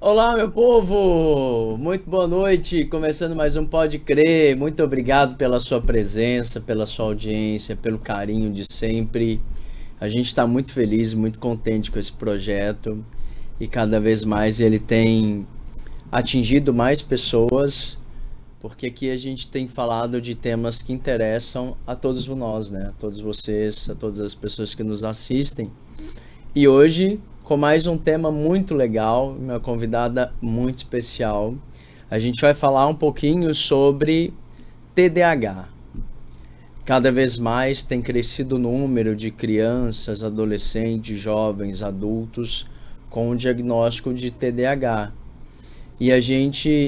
Olá, meu povo! Muito boa noite, começando mais um Pode Crer. Muito obrigado pela sua presença, pela sua audiência, pelo carinho de sempre. A gente está muito feliz, muito contente com esse projeto e cada vez mais ele tem atingido mais pessoas, porque aqui a gente tem falado de temas que interessam a todos nós, né? A todos vocês, a todas as pessoas que nos assistem. E hoje, com mais um tema muito legal, uma convidada muito especial, a gente vai falar um pouquinho sobre TDAH. Cada vez mais tem crescido o número de crianças, adolescentes, jovens, adultos com o diagnóstico de TDAH. E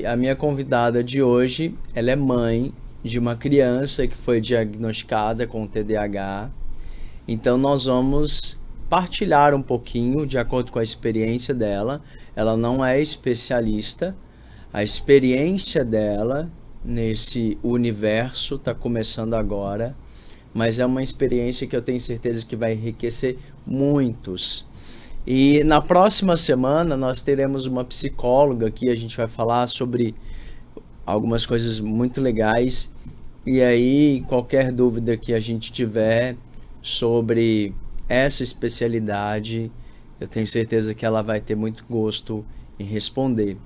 a minha convidada de hoje, ela é mãe de uma criança que foi diagnosticada com TDAH. Então nós vamos partilhar um pouquinho de acordo com a experiência dela. Ela não é especialista, a experiência dela nesse universo está começando agora, mas é uma experiência que eu tenho certeza que vai enriquecer muitos. E na próxima semana nós teremos uma psicóloga aqui, a gente vai falar sobre algumas coisas muito legais, e aí qualquer dúvida que a gente tiver sobre essa especialidade, eu tenho certeza que ela vai ter muito gosto em responder.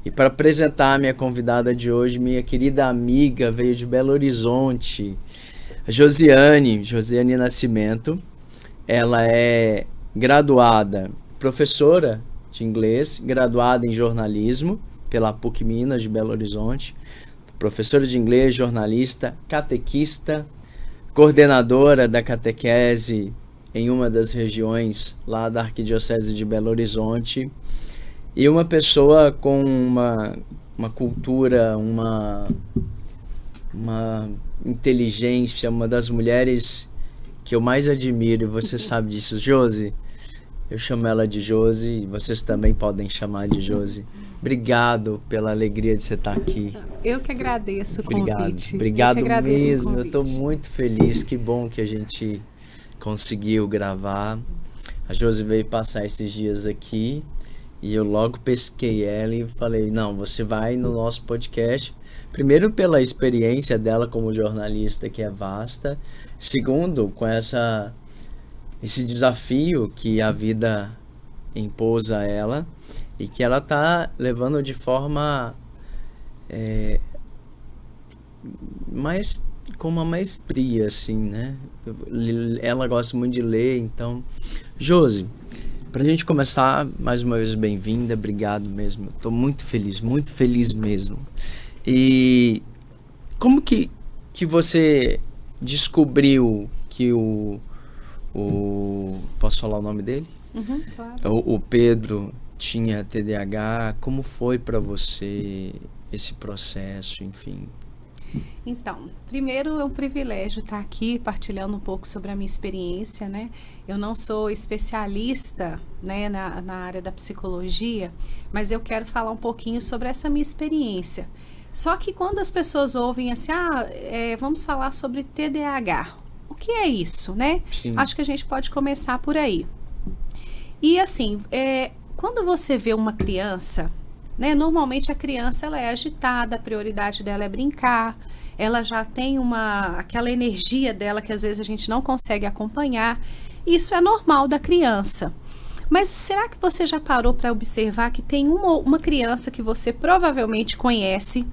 E para apresentar a minha convidada de hoje, minha querida amiga, veio de Belo Horizonte, Josiane Nascimento. Ela é graduada, professora de inglês, graduada em jornalismo pela PUC Minas de Belo Horizonte, professora de inglês, jornalista, catequista, coordenadora da catequese em uma das regiões lá da Arquidiocese de Belo Horizonte, e uma pessoa com uma cultura, uma inteligência, uma das mulheres que eu mais admiro, e você sabe disso, Josi. Eu chamo ela de Josi, e vocês também podem chamar de Josi. Obrigado pela alegria de você estar aqui. Eu que agradeço o convite. Obrigado mesmo, eu estou muito feliz, que bom que a gente conseguiu gravar. A Josi veio passar esses dias aqui e eu logo pesquei ela e falei, não, você vai no nosso podcast, primeiro pela experiência dela como jornalista, que é vasta, segundo, com esse desafio que a vida impôs a ela e que ela está levando de forma mais com uma maestria, assim, né? Ela gosta muito de ler, então... Josi, pra gente começar, mais uma vez, bem-vinda, obrigado mesmo. Eu tô muito feliz mesmo. E como que você descobriu que posso falar o nome dele? Uhum, claro. O Pedro tinha TDAH, como foi pra você esse processo, enfim? Então, primeiro é um privilégio estar aqui partilhando um pouco sobre a minha experiência, né? Eu não sou especialista, né, na área da psicologia, mas eu quero falar um pouquinho sobre essa minha experiência. Só que quando as pessoas ouvem assim, vamos falar sobre TDAH, o que é isso, né? Sim. Acho que a gente pode começar por aí. E assim, quando você vê uma criança, né, normalmente a criança ela é agitada, a prioridade dela é brincar, ela já tem aquela energia dela que às vezes a gente não consegue acompanhar. Isso é normal da criança. Mas será que você já parou para observar que tem uma criança que você provavelmente conhece,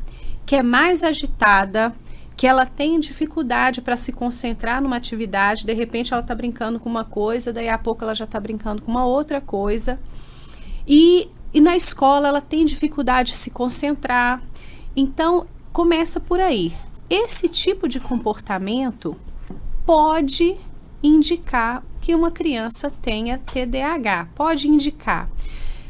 que é mais agitada, que ela tem dificuldade para se concentrar numa atividade, de repente ela está brincando com uma coisa, daí a pouco ela já está brincando com uma outra coisa. E na escola ela tem dificuldade de se concentrar. Então, começa por aí. Esse tipo de comportamento pode indicar que uma criança tenha TDAH. Pode indicar.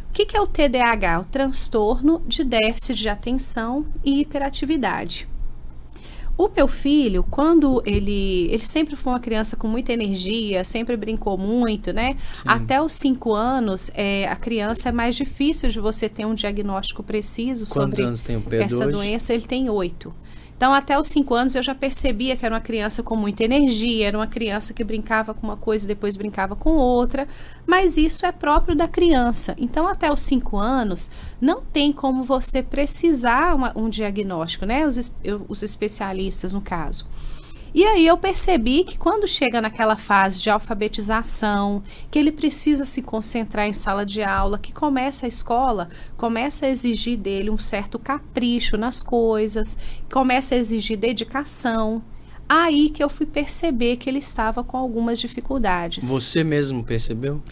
O que é o TDAH? O transtorno de déficit de atenção e hiperatividade. O meu filho, quando ele sempre foi uma criança com muita energia, sempre brincou muito, né? Sim. Até os 5 anos, a criança é mais difícil de você ter um diagnóstico preciso Quantos sobre anos tem o Pedro essa hoje? doença. Ele tem 8. Então, até os 5 anos eu já percebia que era uma criança com muita energia, era uma criança que brincava com uma coisa e depois brincava com outra, mas isso é próprio da criança. Então, até os 5 anos, não tem como você precisar um diagnóstico, né? Os especialistas, no caso. E aí eu percebi que quando chega naquela fase de alfabetização, que ele precisa se concentrar em sala de aula, que começa a escola, começa a exigir dele um certo capricho nas coisas, começa a exigir dedicação, aí que eu fui perceber que ele estava com algumas dificuldades. Você mesmo percebeu?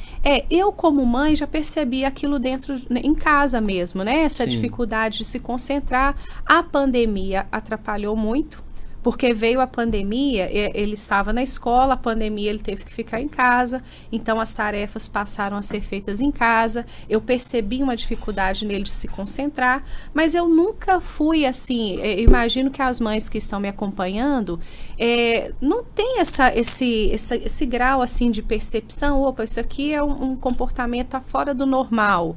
Eu como mãe já percebi aquilo dentro, em casa mesmo, né? Essa Sim. dificuldade de se concentrar. A pandemia atrapalhou muito, porque veio a pandemia, ele estava na escola, a pandemia ele teve que ficar em casa, então as tarefas passaram a ser feitas em casa, eu percebi uma dificuldade nele de se concentrar, mas eu nunca fui assim, imagino que as mães que estão me acompanhando, não tem esse grau assim de percepção, opa, isso aqui é um comportamento fora do normal.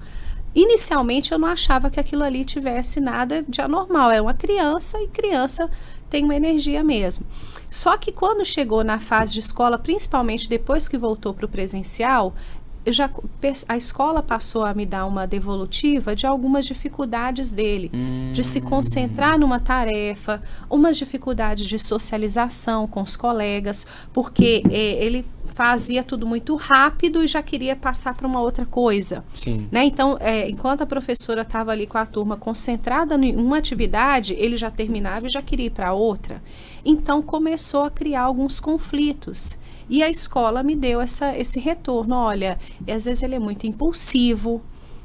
Inicialmente eu não achava que aquilo ali tivesse nada de anormal, era uma criança e criança tem uma energia mesmo. Só que quando chegou na fase de escola, principalmente depois que voltou para o presencial, a escola passou a me dar uma devolutiva de algumas dificuldades dele, de se concentrar numa tarefa, umas dificuldades de socialização com os colegas, porque ele fazia tudo muito rápido e já queria passar para uma outra coisa. Sim. Né? Então, enquanto a professora estava ali com a turma concentrada em uma atividade, ele já terminava e já queria ir para outra. Então, começou a criar alguns conflitos. E a escola me deu esse retorno, olha, às vezes ele é muito impulsivo,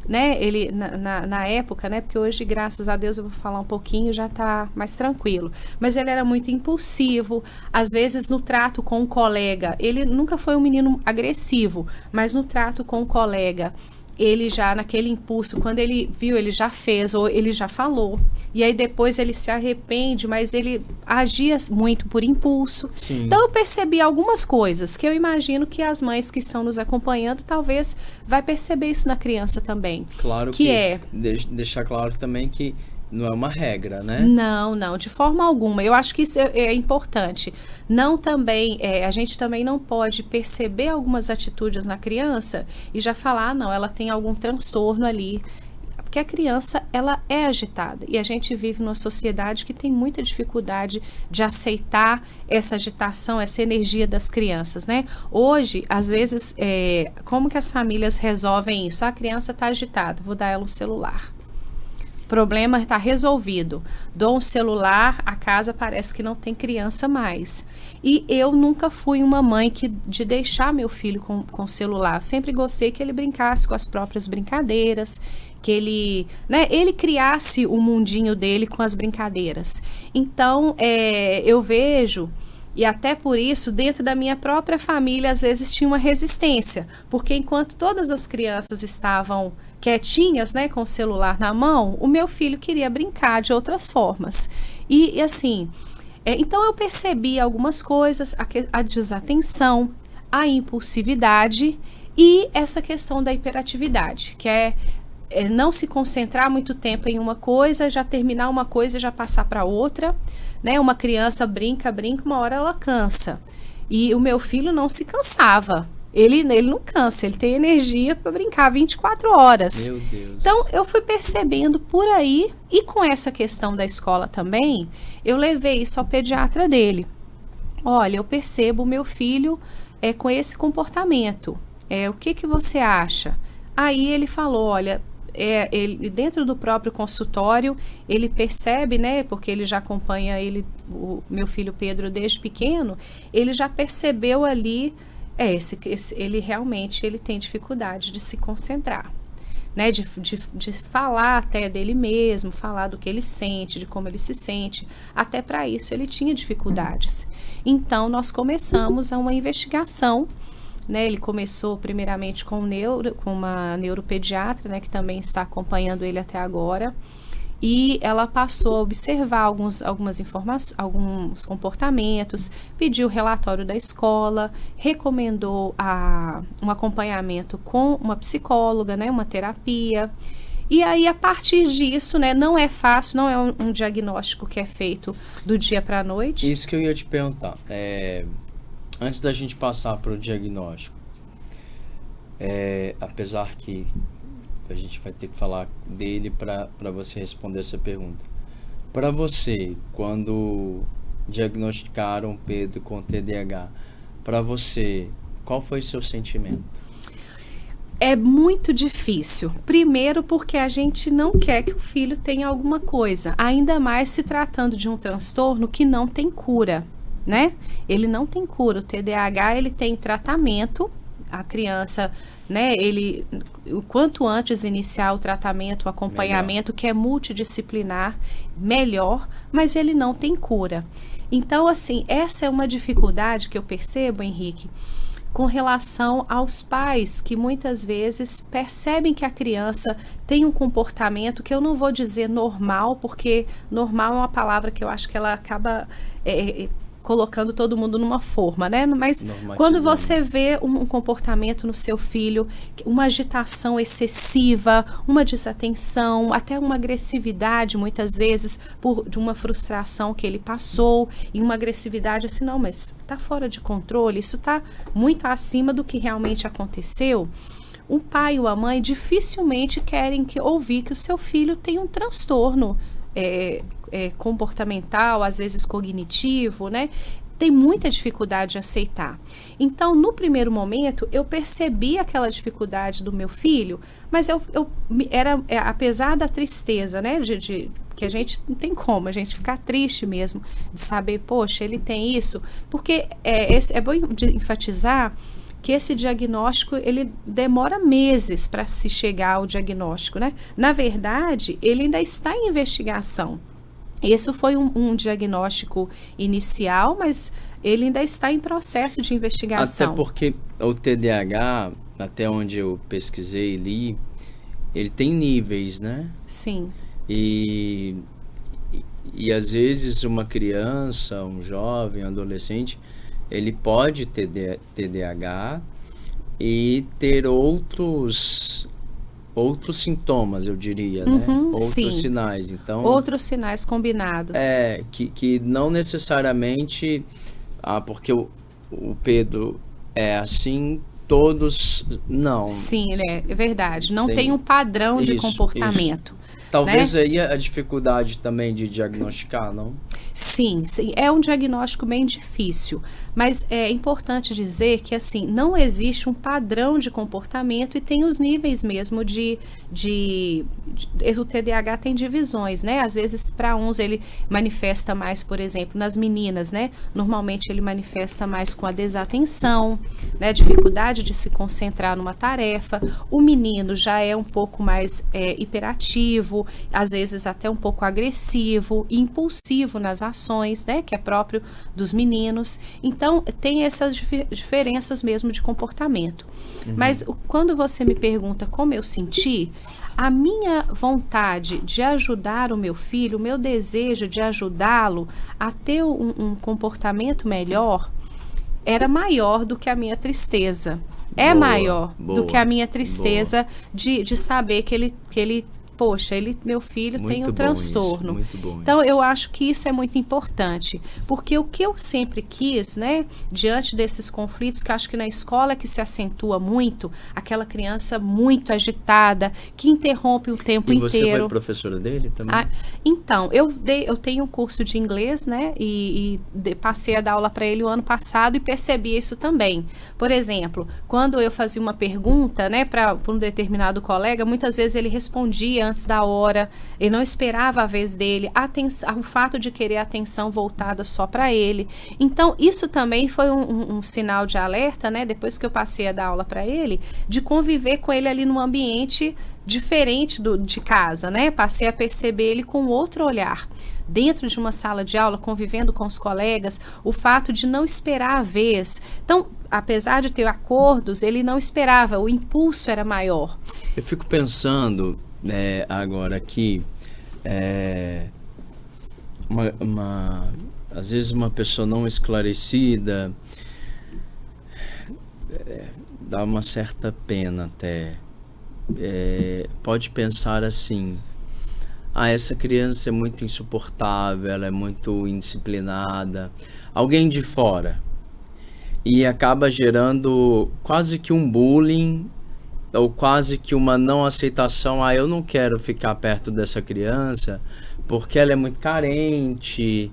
né? Ele, na época, né? Porque hoje, graças a Deus, eu vou falar um pouquinho, já está mais tranquilo. Mas ele era muito impulsivo, às vezes no trato com um colega, ele nunca foi um menino agressivo, mas no trato com um colega, ele já naquele impulso, quando ele viu, ele já fez ou ele já falou, e aí depois ele se arrepende, mas ele agia muito por impulso. Sim. Então eu percebi algumas coisas que eu imagino que as mães que estão nos acompanhando talvez vai perceber isso na criança também. Claro que deixar claro também que não é uma regra, né? Não, de forma alguma. Eu acho que isso é importante. Não também, a gente também não pode perceber algumas atitudes na criança e já falar, não, ela tem algum transtorno ali. Porque a criança, ela é agitada. E a gente vive numa sociedade que tem muita dificuldade de aceitar essa agitação, essa energia das crianças, né? Hoje, às vezes, como que as famílias resolvem isso? A criança está agitada, vou dar ela um celular. Problema está resolvido. Dou um celular, a casa parece que não tem criança mais. E eu nunca fui uma mãe de deixar meu filho com celular. Eu sempre gostei que ele brincasse com as próprias brincadeiras, que ele criasse o mundinho dele com as brincadeiras. Então, eu vejo, e até por isso, dentro da minha própria família, às vezes tinha uma resistência, porque enquanto todas as crianças estavam quietinhas, né, com o celular na mão, o meu filho queria brincar de outras formas. E assim, então eu percebi algumas coisas, a desatenção, a impulsividade e essa questão da hiperatividade, que é não se concentrar muito tempo em uma coisa, já terminar uma coisa e já passar para outra, né? Uma criança brinca, uma hora ela cansa. E o meu filho não se cansava. Ele não cansa, ele tem energia para brincar 24 horas. Meu Deus. Então, eu fui percebendo por aí, e com essa questão da escola também, eu levei isso ao pediatra dele. Olha, eu percebo o meu filho com esse comportamento. O que você acha? Aí ele falou, olha, ele, dentro do próprio consultório, ele percebe, né, porque ele já acompanha o meu filho Pedro desde pequeno, ele já percebeu ali, ele realmente tem dificuldade de se concentrar, né, de falar até dele mesmo, falar do que ele sente, de como ele se sente, até para isso ele tinha dificuldades. Então nós começamos uma investigação, né, ele começou primeiramente com uma neuropediatra, né, que também está acompanhando ele até agora, e ela passou a observar algumas informações, alguns comportamentos, pediu o relatório da escola, recomendou um acompanhamento com uma psicóloga, né, uma terapia, E aí, a partir disso, né, não é fácil, não é um diagnóstico que é feito do dia para a noite. Isso que eu ia te perguntar. Antes da gente passar para o diagnóstico, apesar que a gente vai ter que falar dele para você responder essa pergunta. Para você, quando diagnosticaram Pedro com TDAH, para você, qual foi seu sentimento? É muito difícil. Primeiro porque a gente não quer que o filho tenha alguma coisa, ainda mais se tratando de um transtorno que não tem cura, né? Ele não tem cura. O TDAH, ele tem tratamento. A criança, né, o quanto antes iniciar o tratamento, o acompanhamento, melhor, que é multidisciplinar, melhor, mas ele não tem cura. Então, assim, essa é uma dificuldade que eu percebo, Henrique, com relação aos pais que muitas vezes percebem que a criança tem um comportamento que eu não vou dizer normal, porque normal é uma palavra que eu acho que ela acaba colocando todo mundo numa forma, né? Mas quando você vê um comportamento no seu filho, uma agitação excessiva, uma desatenção, até uma agressividade, muitas vezes, de uma frustração que ele passou, e uma agressividade assim, não, mas tá fora de controle, isso tá muito acima do que realmente aconteceu. O pai ou a mãe dificilmente querem ouvir que o seu filho tem um transtorno comportamental, às vezes cognitivo, né? Tem muita dificuldade de aceitar. Então, no primeiro momento, eu percebi aquela dificuldade do meu filho, mas apesar da tristeza, né? Que a gente não tem como, a gente ficar triste mesmo, de saber, poxa, ele tem isso, porque é bom de enfatizar que esse diagnóstico, ele demora meses para se chegar ao diagnóstico, né? Na verdade, ele ainda está em investigação. Esse foi um diagnóstico inicial, mas ele ainda está em processo de investigação. Até porque o TDAH, até onde eu pesquisei e li, ele tem níveis, né? Sim. E às vezes uma criança, um jovem, um adolescente, ele pode ter TDAH e ter outros sintomas, eu diria, né? Outros sim. sinais. Então, outros sinais combinados. Que não necessariamente, porque o Pedro é assim, todos não. Sim, né? É verdade. Não tem um padrão de comportamento. Talvez, né? Aí a dificuldade também de diagnosticar, não? Sim, é um diagnóstico bem difícil, mas é importante dizer que assim, não existe um padrão de comportamento e tem os níveis mesmo o TDAH tem divisões, né? Às vezes para uns ele manifesta mais, por exemplo, nas meninas, né? Normalmente ele manifesta mais com a desatenção, né? Dificuldade de se concentrar numa tarefa. O menino já é um pouco mais hiperativo, às vezes até um pouco agressivo, impulsivo nas ações, né, que é próprio dos meninos. Então, tem essas diferenças mesmo de comportamento. Mas quando você me pergunta como eu senti, a minha vontade de ajudar o meu filho, o meu desejo de ajudá-lo a ter um comportamento melhor, era maior do que a minha tristeza. Maior do que a minha tristeza de saber que ele poxa, meu filho muito tem um transtorno. Muito bom então, eu acho que isso é muito importante, porque o que eu sempre quis, né, diante desses conflitos, que eu acho que na escola que se acentua muito, aquela criança muito agitada, que interrompe o tempo inteiro. E você foi professora dele também? Então, eu tenho um curso de inglês, né, e passei a dar aula para ele o ano passado e percebi isso também. Por exemplo, quando eu fazia uma pergunta, né, para um determinado colega, muitas vezes ele respondia antes da hora, ele não esperava a vez dele, o fato de querer atenção voltada só para ele. Então, isso também foi um sinal de alerta, né, depois que eu passei a dar aula para ele, de conviver com ele ali num ambiente diferente de casa, né? Passei a perceber ele com outro olhar. Dentro de uma sala de aula, convivendo com os colegas, o fato de não esperar a vez. Então, apesar de ter acordos, ele não esperava, o impulso era maior. Eu fico pensando agora aqui, às vezes uma pessoa não esclarecida dá uma certa pena até, pode pensar assim: ah, essa criança é muito insuportável, ela é muito indisciplinada, alguém de fora, e acaba gerando quase que um bullying ou quase que uma não aceitação. Ah, eu não quero ficar perto dessa criança porque ela é muito carente.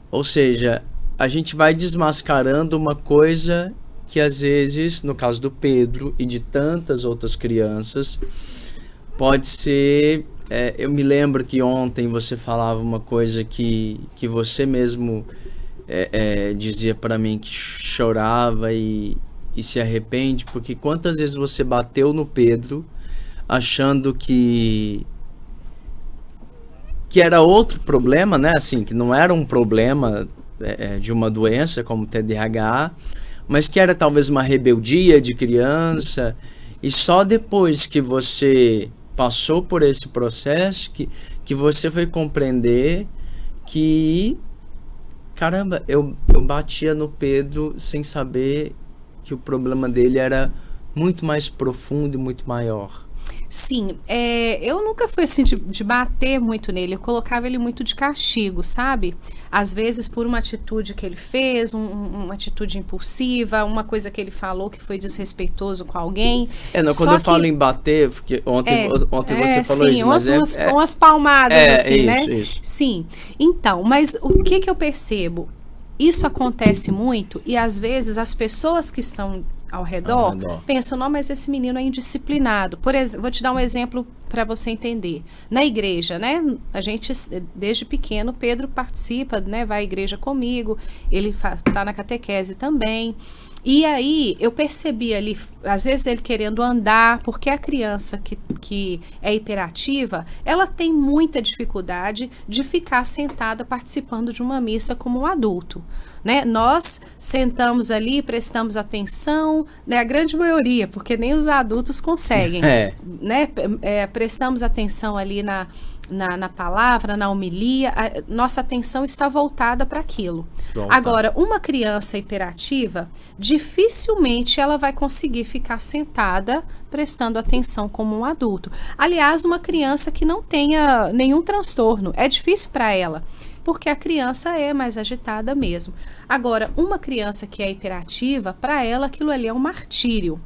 Ou seja, a gente vai desmascarando uma coisa que às vezes, no caso do Pedro e de tantas outras crianças, pode ser... eu me lembro que ontem você falava uma coisa que você mesmo dizia para mim, que chorava e se arrepende, porque quantas vezes você bateu no Pedro achando que era outro problema, né? Assim, que não era um problema de uma doença como TDAH, mas que era talvez uma rebeldia de criança, e só depois que você passou por esse processo que você foi compreender que, caramba, eu batia no Pedro sem saber que o problema dele era muito mais profundo e muito maior. Sim, eu nunca fui assim de bater muito nele, eu colocava ele muito de castigo, sabe? Às vezes por uma atitude que ele fez, uma atitude impulsiva, uma coisa que ele falou que foi desrespeitoso com alguém. Quando eu falo em bater, porque ontem você falou isso, mas umas palmadas assim, isso, né? Isso. Sim, então, mas o que eu percebo? Isso acontece muito e às vezes as pessoas que estão ao redor pensam, não, mas esse menino é indisciplinado. Por exemplo, vou te dar um exemplo para você entender. Na igreja, né? A gente, desde pequeno, Pedro participa, né? Vai à igreja comigo, ele tá na catequese também. E aí, eu percebi ali, às vezes ele querendo andar, porque a criança que é hiperativa, ela tem muita dificuldade de ficar sentada participando de uma missa como um adulto, né? Nós sentamos ali, prestamos atenção, né? A grande maioria, porque nem os adultos conseguem, né? Prestamos atenção ali na palavra, na homilia, nossa atenção está voltada para aquilo. Agora, uma criança hiperativa, dificilmente ela vai conseguir ficar sentada prestando atenção como um adulto. Aliás, uma criança que não tenha nenhum transtorno, é difícil para ela, porque a criança é mais agitada mesmo. Agora, uma criança que é hiperativa, para ela aquilo ali é um martírio.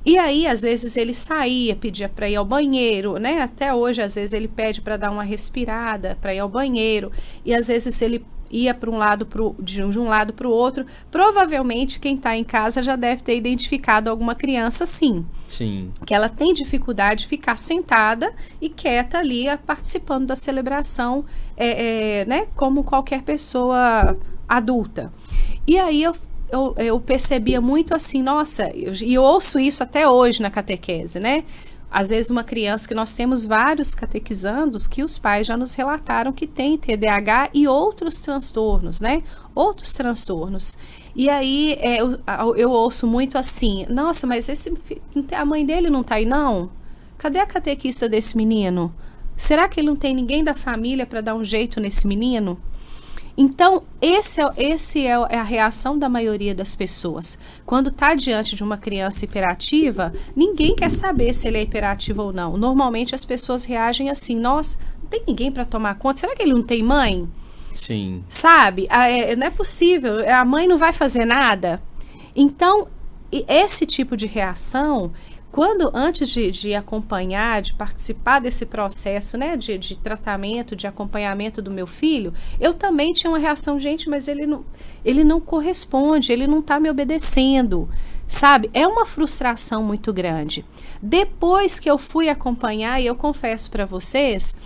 E aí, às vezes, ele saía, pedia para ir ao banheiro, né? Até hoje, às vezes, ele pede para dar uma respirada, para ir ao banheiro. E, às vezes, ele ia para um lado, de um lado para o outro. Provavelmente, quem está em casa já deve ter identificado alguma criança assim. Sim. Que ela tem dificuldade de ficar sentada e quieta ali, participando da celebração, né? Como qualquer pessoa adulta. E aí, eu percebia muito assim, nossa, e ouço isso até hoje na catequese, né? Às vezes uma criança, que nós temos vários catequizandos que os pais já nos relataram que tem TDAH e outros transtornos, né? Outros transtornos. E aí eu ouço muito assim, nossa, mas a mãe dele não tá aí não? Cadê a catequista desse menino? Será que ele não tem ninguém da família para dar um jeito nesse menino? Então, esse é a reação da maioria das pessoas. Quando está diante de uma criança hiperativa, ninguém quer saber se ele é hiperativo ou não. Normalmente as pessoas reagem assim, nossa, não tem ninguém para tomar conta, será que ele não tem mãe? Sim. Sabe? Não é possível, a mãe não vai fazer nada. Então, esse tipo de reação... antes de acompanhar, de participar desse processo, né, de tratamento, de acompanhamento do meu filho, eu também tinha uma reação, gente, mas ele não corresponde, ele não está me obedecendo, sabe? É uma frustração muito grande. Depois que eu fui acompanhar, e eu confesso para vocês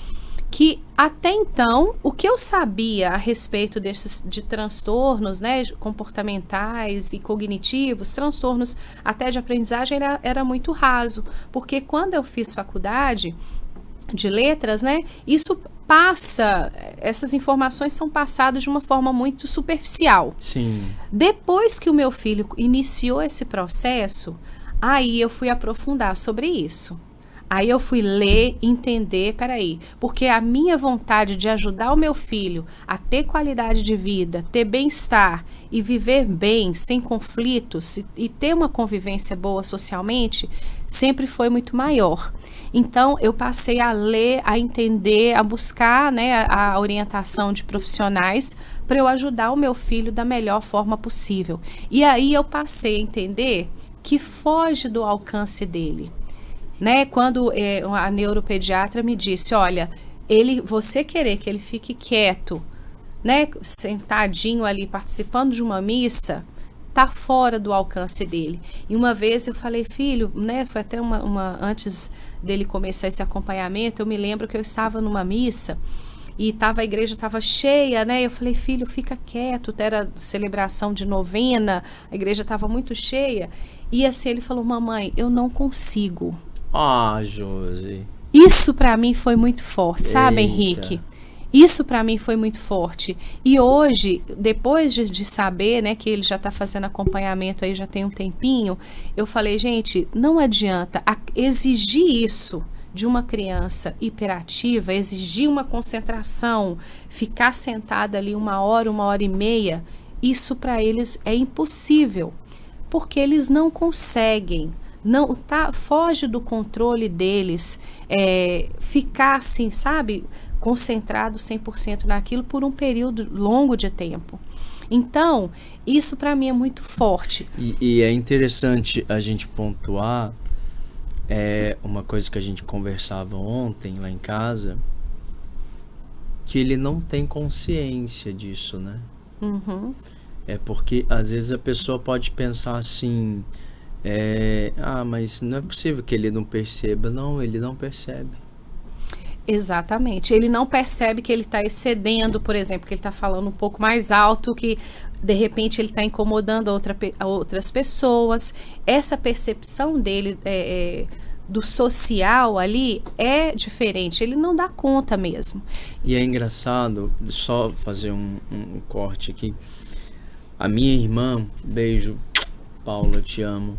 que até então, o que eu sabia a respeito de transtornos, né, comportamentais e cognitivos, transtornos até de aprendizagem, era muito raso, porque quando eu fiz faculdade de letras, né, essas informações são passadas de uma forma muito superficial. Sim. Depois que o meu filho iniciou esse processo, aí eu fui aprofundar sobre isso. Aí eu fui ler, entender, porque a minha vontade de ajudar o meu filho a ter qualidade de vida, ter bem-estar e viver bem, sem conflitos e ter uma convivência boa socialmente, sempre foi muito maior. Então, eu passei a ler, a entender, a buscar, né, a orientação de profissionais para eu ajudar o meu filho da melhor forma possível. E aí eu passei a entender que foge do alcance dele. Né? Quando a neuropediatra me disse, olha, você querer que ele fique quieto, né, sentadinho ali participando de uma missa, tá fora do alcance dele. E uma vez eu falei, filho, né, foi até antes dele começar esse acompanhamento, eu me lembro que eu estava numa missa e a igreja estava cheia, né? Eu falei, filho, fica quieto, era celebração de novena, a igreja estava muito cheia. E assim ele falou, mamãe, eu não consigo. Ah, Josi. Isso para mim foi muito forte, sabe, Henrique? Isso para mim foi muito forte. E hoje, depois de saber, né, que ele já está fazendo acompanhamento aí já tem um tempinho, eu falei, gente, não adianta exigir isso de uma criança hiperativa, exigir uma concentração, ficar sentada ali 1 hora e meia, isso para eles é impossível, porque eles não conseguem. Não foge do controle deles, ficar assim, sabe, concentrado 100% naquilo por um período longo de tempo. Então, isso para mim é muito forte. E é interessante a gente pontuar uma coisa que a gente conversava ontem lá em casa, que ele não tem consciência disso, né? Uhum. É porque às vezes a pessoa pode pensar assim, mas não é possível que ele não perceba. Não, ele não percebe. Exatamente. Ele não percebe que ele está excedendo, por exemplo, que ele está falando um pouco mais alto, que de repente ele está incomodando outras pessoas. Essa percepção dele do social ali é diferente. Ele não dá conta mesmo. E é engraçado, só fazer um corte aqui. A minha irmã, beijo, Paula, te amo.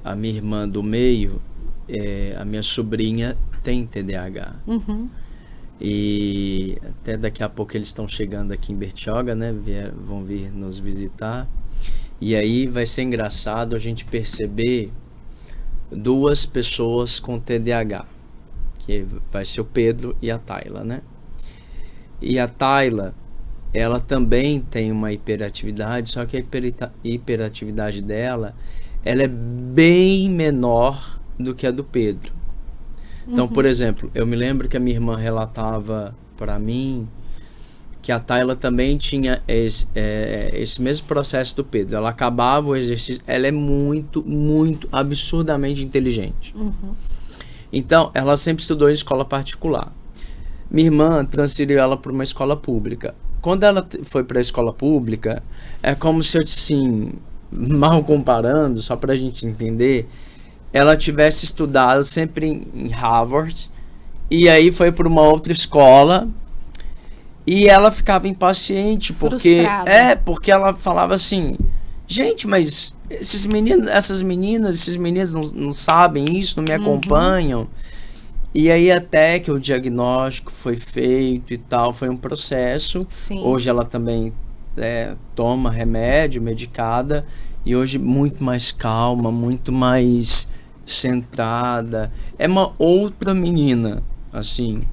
A minha irmã do meio, a minha sobrinha tem TDAH. Uhum. E até daqui a pouco eles estão chegando aqui em Bertioga, né? Vão vir nos visitar. E aí vai ser engraçado a gente perceber 2 pessoas com TDAH, que vai ser o Pedro e a Tayla, né? E a Tayla, ela também tem uma hiperatividade, só que a hiperatividade dela, ela é bem menor do que a do Pedro. Então, por exemplo, eu me lembro que a minha irmã relatava para mim que a Tayla também tinha esse mesmo processo do Pedro. Ela acabava o exercício, ela é muito, muito absurdamente inteligente. Uhum. Então, ela sempre estudou em escola particular. Minha irmã transferiu ela para uma escola pública. Quando ela foi para a escola pública, é como se eu, assim, mal comparando, só para a gente entender, ela tivesse estudado sempre em Harvard, e aí foi para uma outra escola, e ela ficava impaciente, porque ela falava assim, gente, mas esses meninos, esses meninos não sabem isso, não me acompanham. E aí até que o diagnóstico foi feito e tal, foi um processo. Sim. Hoje ela também toma remédio, medicada, e hoje muito mais calma, muito mais centrada. É uma outra menina, assim,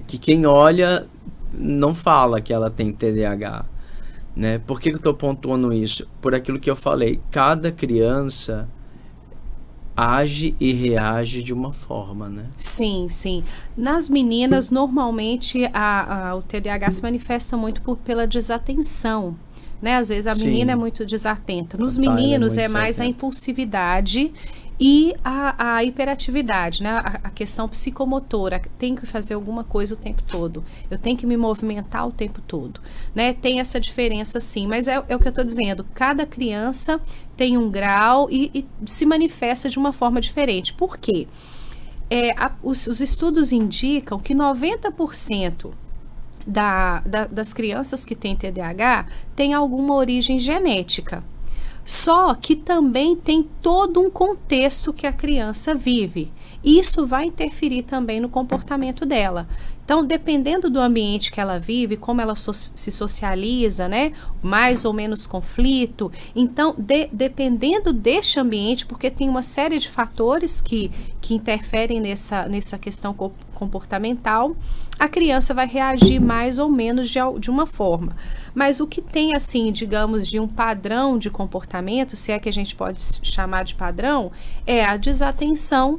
que quem olha não fala que ela tem TDAH, né? Por que eu tô pontuando isso? Por aquilo que eu falei, cada criança age e reage de uma forma, né? Sim, sim. Nas meninas, normalmente o TDAH se manifesta muito pela desatenção, né? Às vezes a menina é muito desatenta. Nos meninos é mais a impulsividade e a hiperatividade, né? A questão psicomotora. Tem que fazer alguma coisa o tempo todo. Eu tenho que me movimentar o tempo todo, né? Tem essa diferença, sim. Mas é o que eu estou dizendo. Cada criança tem um grau e se manifesta de uma forma diferente. Por quê? Os estudos indicam que 90% das crianças que têm TDAH tem alguma origem genética. Só que também tem todo um contexto que a criança vive. E isso vai interferir também no comportamento dela. Então, dependendo do ambiente que ela vive, como ela se socializa, né? Mais ou menos conflito. Então, dependendo deste ambiente, porque tem uma série de fatores que interferem nessa questão comportamental, a criança vai reagir mais ou menos de uma forma. Mas o que tem, assim, digamos, de um padrão de comportamento, se é que a gente pode chamar de padrão, é a desatenção,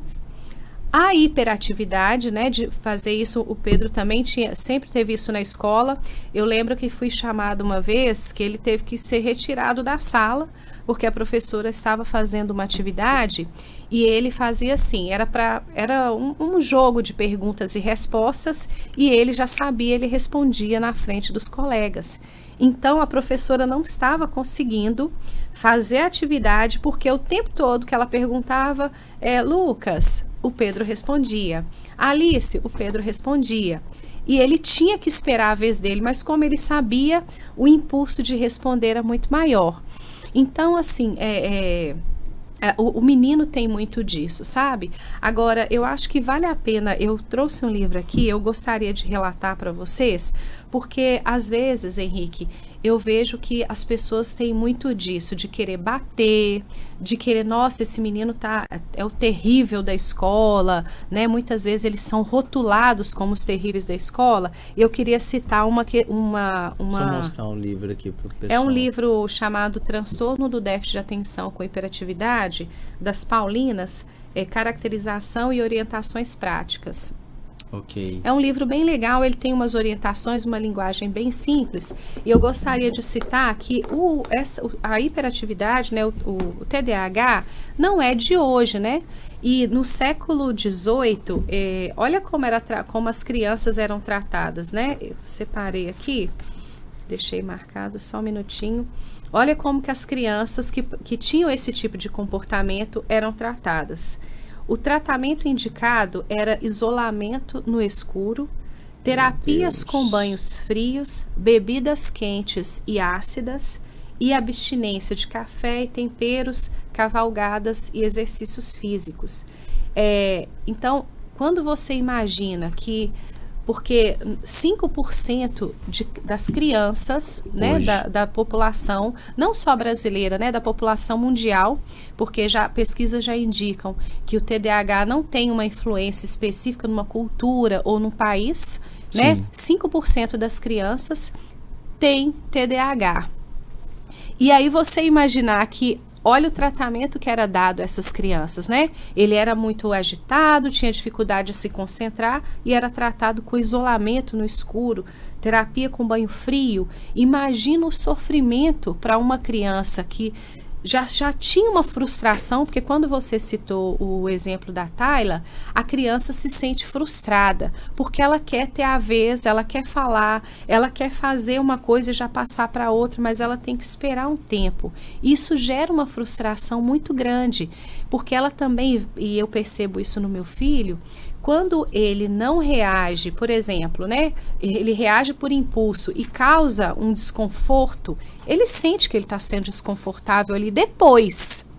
a hiperatividade, né, de fazer isso. O Pedro também sempre teve isso na escola. Eu lembro que fui chamado uma vez que ele teve que ser retirado da sala, porque a professora estava fazendo uma atividade e ele fazia assim, era um jogo de perguntas e respostas, e ele já sabia, ele respondia na frente dos colegas. Então, a professora não estava conseguindo fazer a atividade, porque o tempo todo que ela perguntava, Lucas, o Pedro respondia. Alice, o Pedro respondia. E ele tinha que esperar a vez dele, mas como ele sabia, o impulso de responder era muito maior. Então, assim, o menino tem muito disso, sabe? Agora, eu acho que vale a pena, eu trouxe um livro aqui, eu gostaria de relatar para vocês, porque às vezes, Henrique, eu vejo que as pessoas têm muito disso, de querer bater, de querer, nossa, esse menino é o terrível da escola, né? Muitas vezes eles são rotulados como os terríveis da escola. Eu queria citar Deixa eu mostrar um livro aqui para o pessoal. É um livro chamado Transtorno do Déficit de Atenção com Hiperatividade, das Paulinas, Caracterização e Orientações Práticas. Okay. É um livro bem legal, ele tem umas orientações, uma linguagem bem simples, e eu gostaria de citar que a hiperatividade, né, o TDAH, não é de hoje, né? E no século XVIII, olha como as crianças eram tratadas, né? Eu separei aqui, deixei marcado só um minutinho. Olha como que as crianças que tinham esse tipo de comportamento eram tratadas. O tratamento indicado era isolamento no escuro, terapias com banhos frios, bebidas quentes e ácidas e abstinência de café e temperos, cavalgadas e exercícios físicos. Então, quando você imagina que porque 5% das crianças, né, da população, não só brasileira, né, da população mundial, porque pesquisas já indicam que o TDAH não tem uma influência específica numa cultura ou num país, né? 5% das crianças têm TDAH. E aí você imaginar que olha o tratamento que era dado a essas crianças, né? Ele era muito agitado, tinha dificuldade de se concentrar e era tratado com isolamento no escuro, terapia com banho frio. Imagina o sofrimento para uma criança que já tinha uma frustração, porque quando você citou o exemplo da Tayla, a criança se sente frustrada, porque ela quer ter a vez, ela quer falar, ela quer fazer uma coisa e já passar para outra, mas ela tem que esperar um tempo. Isso gera uma frustração muito grande, porque ela também, e eu percebo isso no meu filho, quando ele não reage, por exemplo, né, ele reage por impulso e causa um desconforto, ele sente que ele está sendo desconfortável ali depois.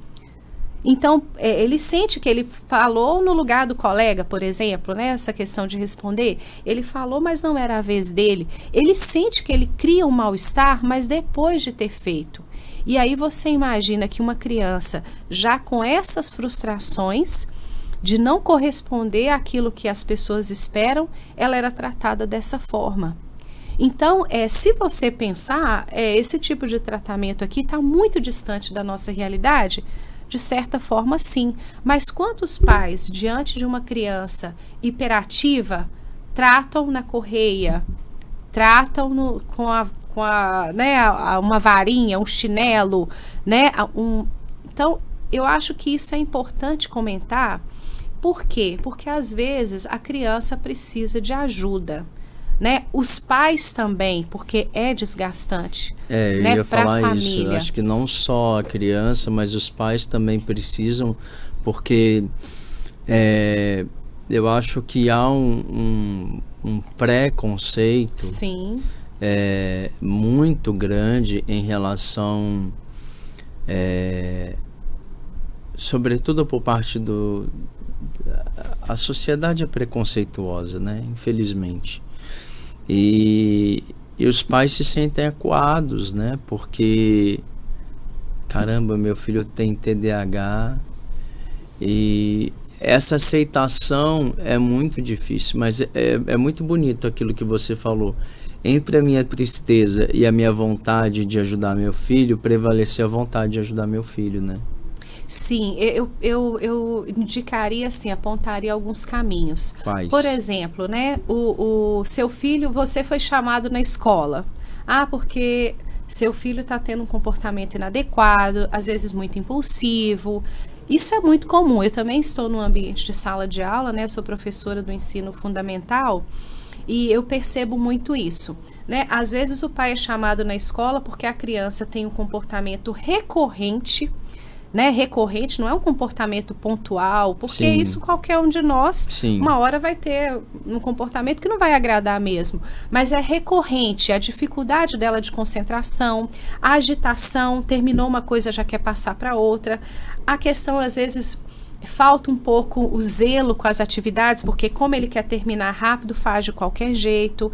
Então, ele sente que ele falou no lugar do colega, por exemplo, né, essa questão de responder, ele falou, mas não era a vez dele. Ele sente que ele cria um mal-estar, mas depois de ter feito. E aí você imagina que uma criança, já com essas frustrações, de não corresponder àquilo que as pessoas esperam, ela era tratada dessa forma. Então, se você pensar, esse tipo de tratamento aqui está muito distante da nossa realidade, de certa forma sim. Mas quantos pais, diante de uma criança hiperativa, tratam na correia, tratam com né, uma varinha, um chinelo, né? Então, eu acho que isso é importante comentar. Por quê? Porque às vezes a criança precisa de ajuda, né? Os pais também, porque é desgastante. Eu né? ia falar pra isso. família. Acho que não só a criança, mas os pais também precisam, porque eu acho que há um preconceito Sim. muito grande em relação sobretudo por parte a sociedade é preconceituosa, né? Infelizmente. E os pais se sentem acuados, né? Porque, caramba, meu filho tem TDAH, e essa aceitação é muito difícil, mas é muito bonito aquilo que você falou. Entre a minha tristeza e a minha vontade de ajudar meu filho, prevaleceu a vontade de ajudar meu filho, né? Sim, eu indicaria assim, apontaria alguns caminhos. Quais? Por exemplo, né, o seu filho, você foi chamado na escola. Porque seu filho está tendo um comportamento inadequado, às vezes muito impulsivo. Isso é muito comum. Eu também estou no ambiente de sala de aula, né? Sou professora do ensino fundamental e eu percebo muito isso, né? Às vezes o pai é chamado na escola porque a criança tem um comportamento recorrente, né? Recorrente, não é um comportamento pontual, porque Sim. isso qualquer um de nós, Sim. uma hora vai ter um comportamento que não vai agradar mesmo, mas é recorrente, a dificuldade dela de concentração, a agitação, terminou uma coisa, já quer passar para outra, a questão às vezes falta um pouco o zelo com as atividades, porque como ele quer terminar rápido, faz de qualquer jeito.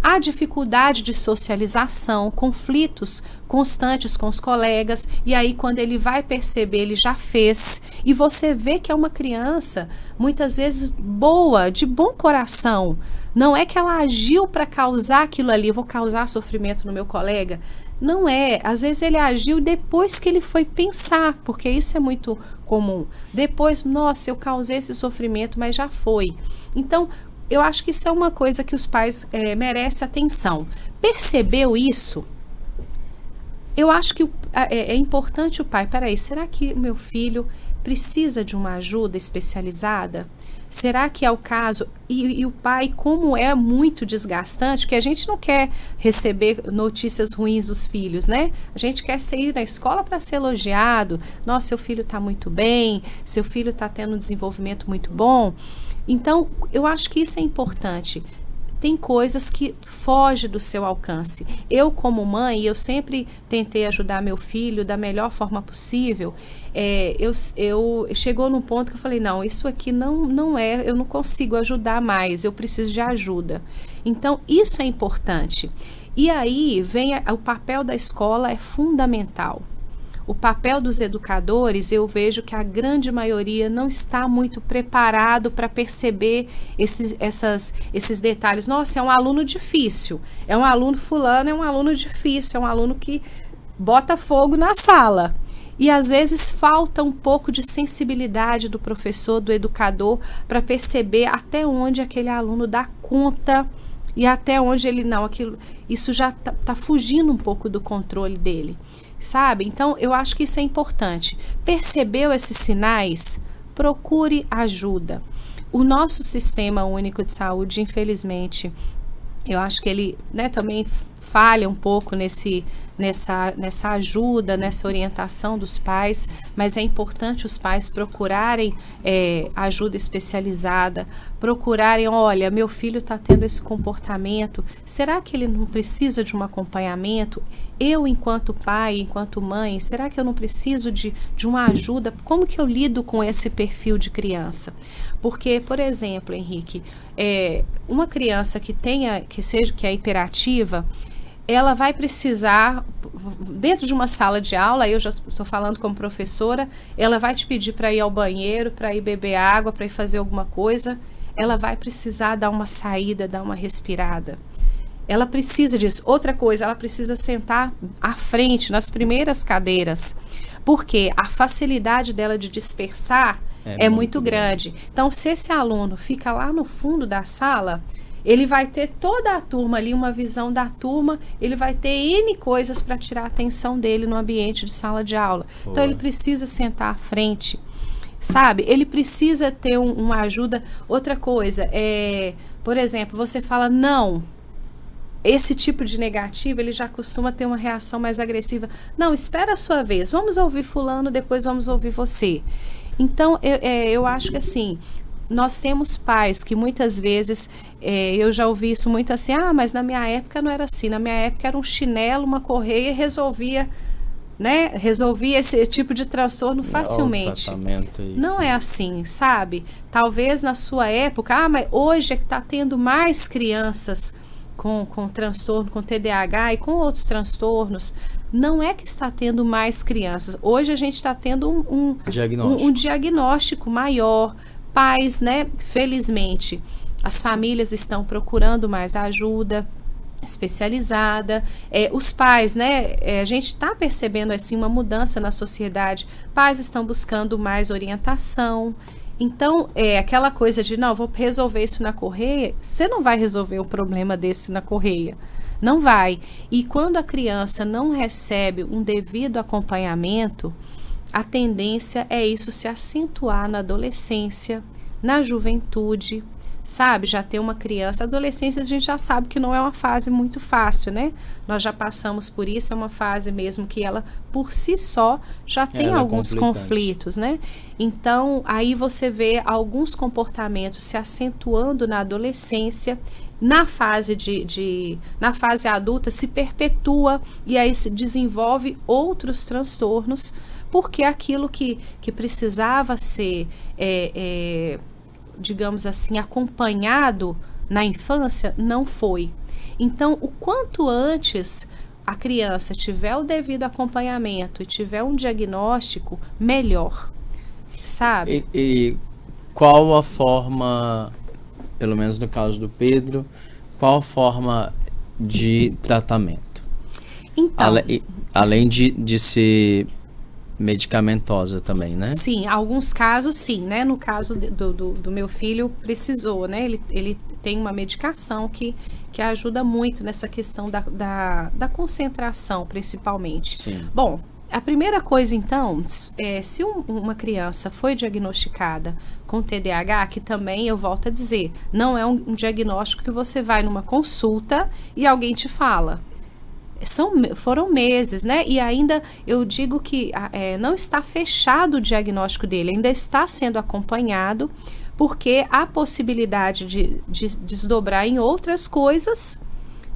A dificuldade de socialização, conflitos constantes com os colegas, e aí quando ele vai perceber, ele já fez. E você vê que é uma criança, muitas vezes boa, de bom coração. Não é que ela agiu para causar aquilo ali, vou causar sofrimento no meu colega. Não é, às vezes ele agiu depois que ele foi pensar, porque isso é muito comum. Depois, nossa, eu causei esse sofrimento, mas já foi. Então, eu acho que isso é uma coisa que os pais merecem atenção. Percebeu isso? Eu acho que é importante o pai, peraí, será que o meu filho precisa de uma ajuda especializada? Será que é o caso? E o pai, como é muito desgastante, que a gente não quer receber notícias ruins dos filhos, né? A gente quer sair da escola para ser elogiado. Nossa, seu filho está muito bem, seu filho está tendo um desenvolvimento muito bom. Então, eu acho que isso é importante. Tem coisas que fogem do seu alcance. Eu, como mãe, eu sempre tentei ajudar meu filho da melhor forma possível. Chegou num ponto que eu falei, não, isso aqui não é, eu não consigo ajudar mais, eu preciso de ajuda. Então, isso é importante. E aí, o papel da escola é fundamental. O papel dos educadores, eu vejo que a grande maioria não está muito preparado para perceber esses detalhes. Nossa, é um aluno difícil, é um aluno fulano, é um aluno difícil, é um aluno que bota fogo na sala. E às vezes falta um pouco de sensibilidade do professor, do educador, para perceber até onde aquele aluno dá conta e até onde ele não, isso já tá fugindo um pouco do controle dele. Sabe? Então, eu acho que isso é importante. Percebeu esses sinais? Procure ajuda. O nosso sistema único de saúde, infelizmente, eu acho que ele, né, também falha um pouco nessa ajuda, nessa orientação dos pais, mas é importante os pais procurarem ajuda especializada, procurarem, olha, meu filho está tendo esse comportamento, será que ele não precisa de um acompanhamento? Eu, enquanto pai, enquanto mãe, será que eu não preciso de uma ajuda? Como que eu lido com esse perfil de criança? Porque, por exemplo, Henrique, uma criança que é hiperativa, ela vai precisar, dentro de uma sala de aula, eu já estou falando como professora, ela vai te pedir para ir ao banheiro, para ir beber água, para ir fazer alguma coisa, ela vai precisar dar uma saída, dar uma respirada. Ela precisa disso. Outra coisa, ela precisa sentar à frente, nas primeiras cadeiras, porque a facilidade dela de dispersar é muito grande. Então, se esse aluno fica lá no fundo da sala, ele vai ter toda a turma ali, uma visão da turma, ele vai ter N coisas para tirar a atenção dele no ambiente de sala de aula. Boa. Então, ele precisa sentar à frente, sabe? Ele precisa ter uma ajuda. Outra coisa, por exemplo, você fala não, esse tipo de negativo, ele já costuma ter uma reação mais agressiva. Não, espera a sua vez, vamos ouvir fulano, depois vamos ouvir você. Então, eu acho que assim, nós temos pais que muitas vezes, eu já ouvi isso muito assim, mas na minha época não era assim, na minha época era um chinelo, uma correia e resolvia, né, resolvi esse tipo de transtorno facilmente. Não é assim, sabe? Talvez na sua época, mas hoje é que está tendo mais crianças com transtorno, com TDAH e com outros transtornos. Não é que está tendo mais crianças. Hoje a gente está tendo um diagnóstico maior. Pais, né? Felizmente, as famílias estão procurando mais ajuda especializada. Os pais, né? A gente está percebendo assim uma mudança na sociedade. Pais estão buscando mais orientação. Então, aquela coisa de, não, vou resolver isso na correia. Você não vai resolver um problema desse na correia. Não vai. E quando a criança não recebe um devido acompanhamento, a tendência é isso se acentuar na adolescência, na juventude, sabe? Já ter uma criança. A adolescência a gente já sabe que não é uma fase muito fácil, né? Nós já passamos por isso, é uma fase mesmo que ela, por si só, já tem alguns conflitos, né? Então, aí você vê alguns comportamentos se acentuando na adolescência. Na fase na fase adulta se perpetua e aí se desenvolve outros transtornos, porque aquilo que precisava ser, digamos assim, acompanhado na infância não foi. Então, o quanto antes a criança tiver o devido acompanhamento e tiver um diagnóstico, melhor, sabe? E qual a forma, pelo menos no caso do Pedro, qual a forma de tratamento? Então, além de ser medicamentosa também, né? Sim, alguns casos sim, né? No caso do meu filho, precisou, né? Ele tem uma medicação que ajuda muito nessa questão da concentração, principalmente. Sim. Bom, a primeira coisa, então, se uma criança foi diagnosticada com TDAH, que também, eu volto a dizer, não é um diagnóstico que você vai numa consulta e alguém te fala. Foram meses, né? E ainda eu digo que não está fechado o diagnóstico dele, ainda está sendo acompanhado, porque há possibilidade de desdobrar em outras coisas,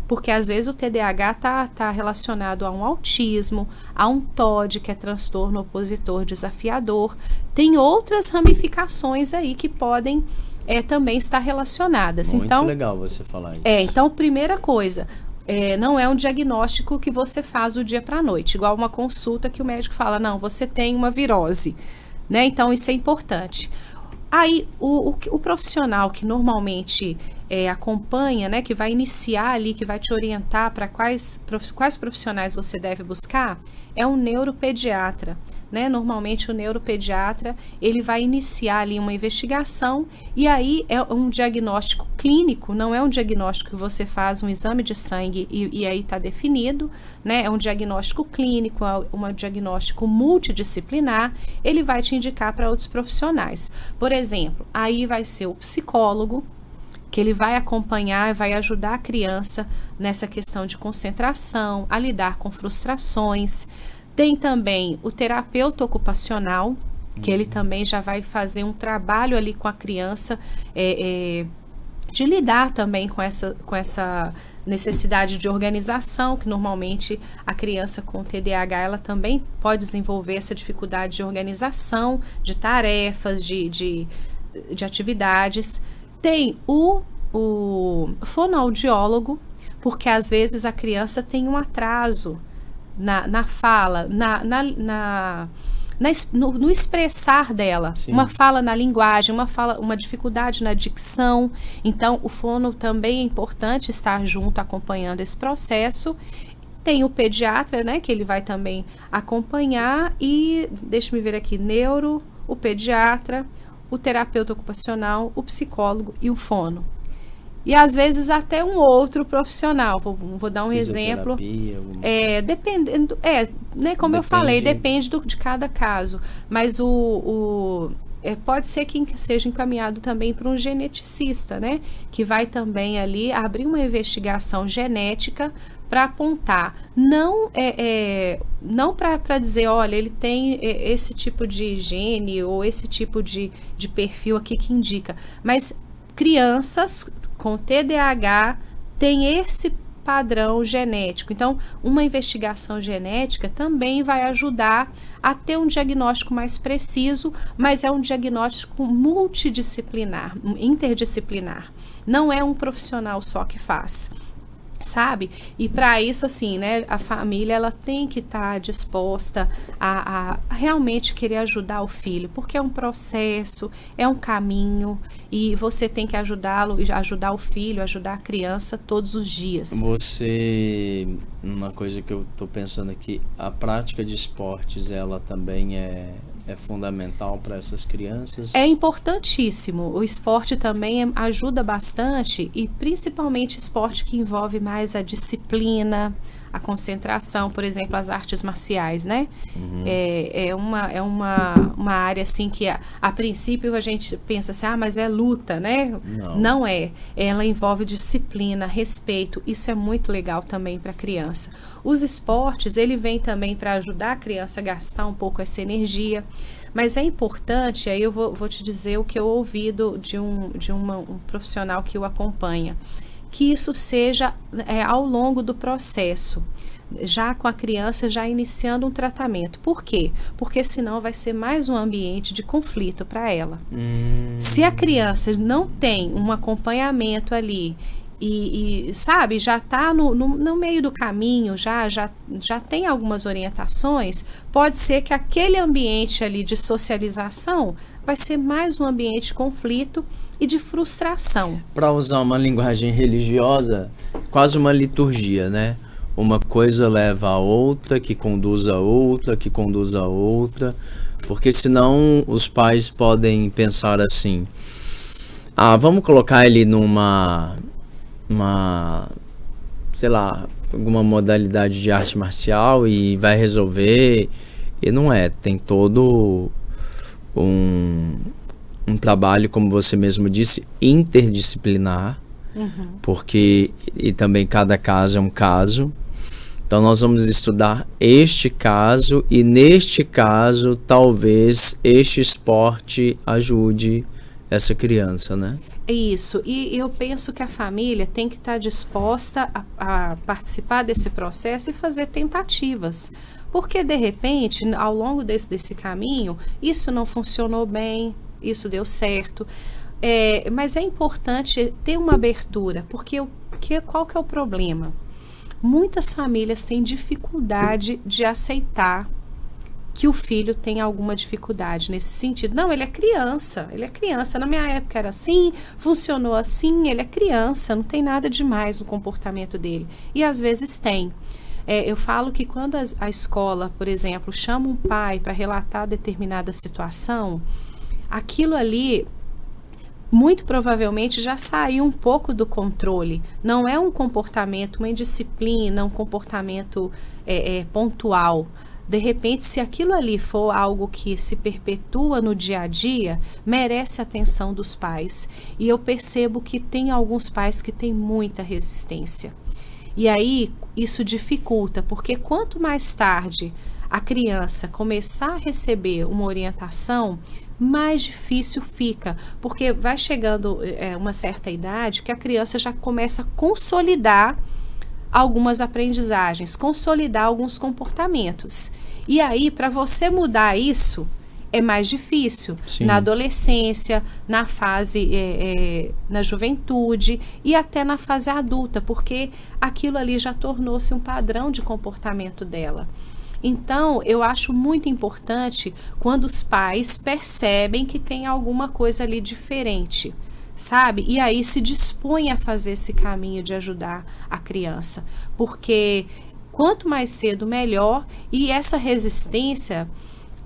porque às vezes o TDAH está relacionado a um autismo, a um TOD, que é transtorno opositor desafiador. Tem outras ramificações aí que podem também estar relacionadas. Muito legal você falar isso. Então, primeira coisa, não é um diagnóstico que você faz do dia para a noite, igual uma consulta que o médico fala, não, você tem uma virose, né? Então, isso é importante. Aí, o profissional que normalmente acompanha, né, que vai iniciar ali, que vai te orientar para quais profissionais você deve buscar, é um neuropediatra, né? Normalmente o neuropediatra, ele vai iniciar ali uma investigação e aí é um diagnóstico clínico, não é um diagnóstico que você faz um exame de sangue e aí está definido, né? É um diagnóstico clínico, um diagnóstico multidisciplinar, ele vai te indicar para outros profissionais. Por exemplo, aí vai ser o psicólogo, que ele vai acompanhar e vai ajudar a criança nessa questão de concentração, a lidar com frustrações. Tem também o terapeuta ocupacional, que ele também já vai fazer um trabalho ali com a criança, de lidar também com essa necessidade de organização, que normalmente a criança com TDAH, ela também pode desenvolver essa dificuldade de organização, de tarefas, de atividades. Tem o fonoaudiólogo, porque às vezes a criança tem um atraso na fala, no expressar dela. Sim. Uma fala na linguagem, uma dificuldade na dicção. Então, o fono também é importante estar junto, acompanhando esse processo. Tem o pediatra, né, que ele vai também acompanhar e, deixa-me ver aqui, o pediatra, o terapeuta ocupacional, o psicólogo e o fono. E às vezes até um outro profissional. Vou dar um exemplo. Dependendo, né, como eu falei, depende de cada caso. Mas pode ser que seja encaminhado também para um geneticista, né? Que vai também ali abrir uma investigação genética para apontar. Não para dizer, olha, ele tem esse tipo de gene ou esse tipo de perfil aqui que indica. Mas crianças com TDAH tem esse padrão genético. Então, uma investigação genética também vai ajudar a ter um diagnóstico mais preciso, mas é um diagnóstico multidisciplinar, interdisciplinar. Não é um profissional só que faz, sabe? E para isso, assim, né, a família ela tem que estar disposta a realmente querer ajudar o filho, porque é um processo, é um caminho, e você tem que ajudá-lo, ajudar o filho, ajudar a criança todos os dias. Uma coisa que eu tô pensando aqui, a prática de esportes, ela também é fundamental para essas crianças? É importantíssimo. O esporte também ajuda bastante, e principalmente esporte que envolve mais a disciplina, a concentração, por exemplo, as artes marciais, né? É uma área assim que a princípio a gente pensa assim, mas é luta, né? Não é. Ela envolve disciplina, respeito. Isso é muito legal também para a criança. Os esportes, ele vem também para ajudar a criança a gastar um pouco essa energia. Mas é importante, aí eu vou te dizer o que eu ouvi de um profissional que o acompanha, que isso seja ao longo do processo, já com a criança já iniciando um tratamento. Por quê? Porque senão vai ser mais um ambiente de conflito para ela. Se a criança não tem um acompanhamento ali e sabe, já está no meio do caminho, já tem algumas orientações, pode ser que aquele ambiente ali de socialização vai ser mais um ambiente de conflito e de frustração. Para usar uma linguagem religiosa, quase uma liturgia, né? Uma coisa leva a outra, que conduz a outra, que conduz a outra, porque senão os pais podem pensar assim, vamos colocar ele sei lá, alguma modalidade de arte marcial e vai resolver, e não é, tem todo um trabalho, como você mesmo disse, interdisciplinar, porque e também cada caso é um caso. Então nós vamos estudar este caso, e neste caso talvez este esporte ajude essa criança, né? Isso, e eu penso que a família tem que estar disposta a participar desse processo e fazer tentativas, porque de repente, ao longo desse caminho, isso não funcionou bem, isso deu certo, mas é importante ter uma abertura, porque qual que é o problema? Muitas famílias têm dificuldade de aceitar que o filho tem alguma dificuldade nesse sentido. Não, ele é criança, na minha época era assim, funcionou assim, ele é criança, não tem nada demais no comportamento dele. E às vezes tem. Eu falo que quando a escola, por exemplo, chama um pai para relatar determinada situação, aquilo ali muito provavelmente já saiu um pouco do controle. Não é um comportamento, uma indisciplina, um comportamento pontual. De repente, se aquilo ali for algo que se perpetua no dia a dia, merece a atenção dos pais. E eu percebo que tem alguns pais que têm muita resistência. E aí, isso dificulta, porque quanto mais tarde a criança começar a receber uma orientação, mais difícil fica, porque vai chegando uma certa idade que a criança já começa a consolidar algumas aprendizagens, consolidar alguns comportamentos. E aí, para você mudar isso, é mais difícil. Sim. Na adolescência, na fase, na juventude e até na fase adulta, porque aquilo ali já tornou-se um padrão de comportamento dela. Então, eu acho muito importante quando os pais percebem que tem alguma coisa ali diferente, sabe? E aí se dispõe a fazer esse caminho de ajudar a criança, porque quanto mais cedo, melhor. E essa resistência,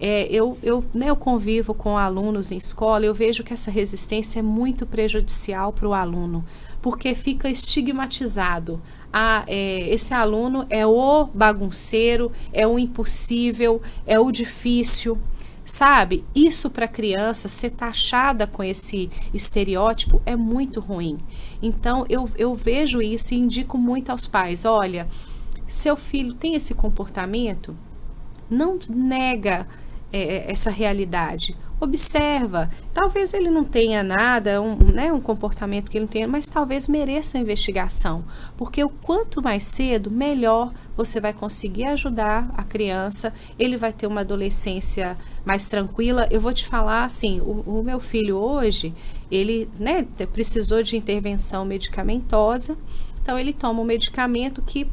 eu convivo com alunos em escola, eu vejo que essa resistência é muito prejudicial para o aluno, porque fica estigmatizado. Esse aluno é o bagunceiro, é o impossível, é o difícil, sabe? Isso para a criança ser taxada com esse estereótipo é muito ruim. Então eu vejo isso e indico muito aos pais: olha, seu filho tem esse comportamento, não nega essa realidade. Observa, talvez ele não tenha nada, um comportamento que ele não tenha, mas talvez mereça investigação, porque o quanto mais cedo, melhor você vai conseguir ajudar a criança, ele vai ter uma adolescência mais tranquila. Eu vou te falar assim, o meu filho hoje, ele, né, precisou de intervenção medicamentosa, então ele toma um medicamento que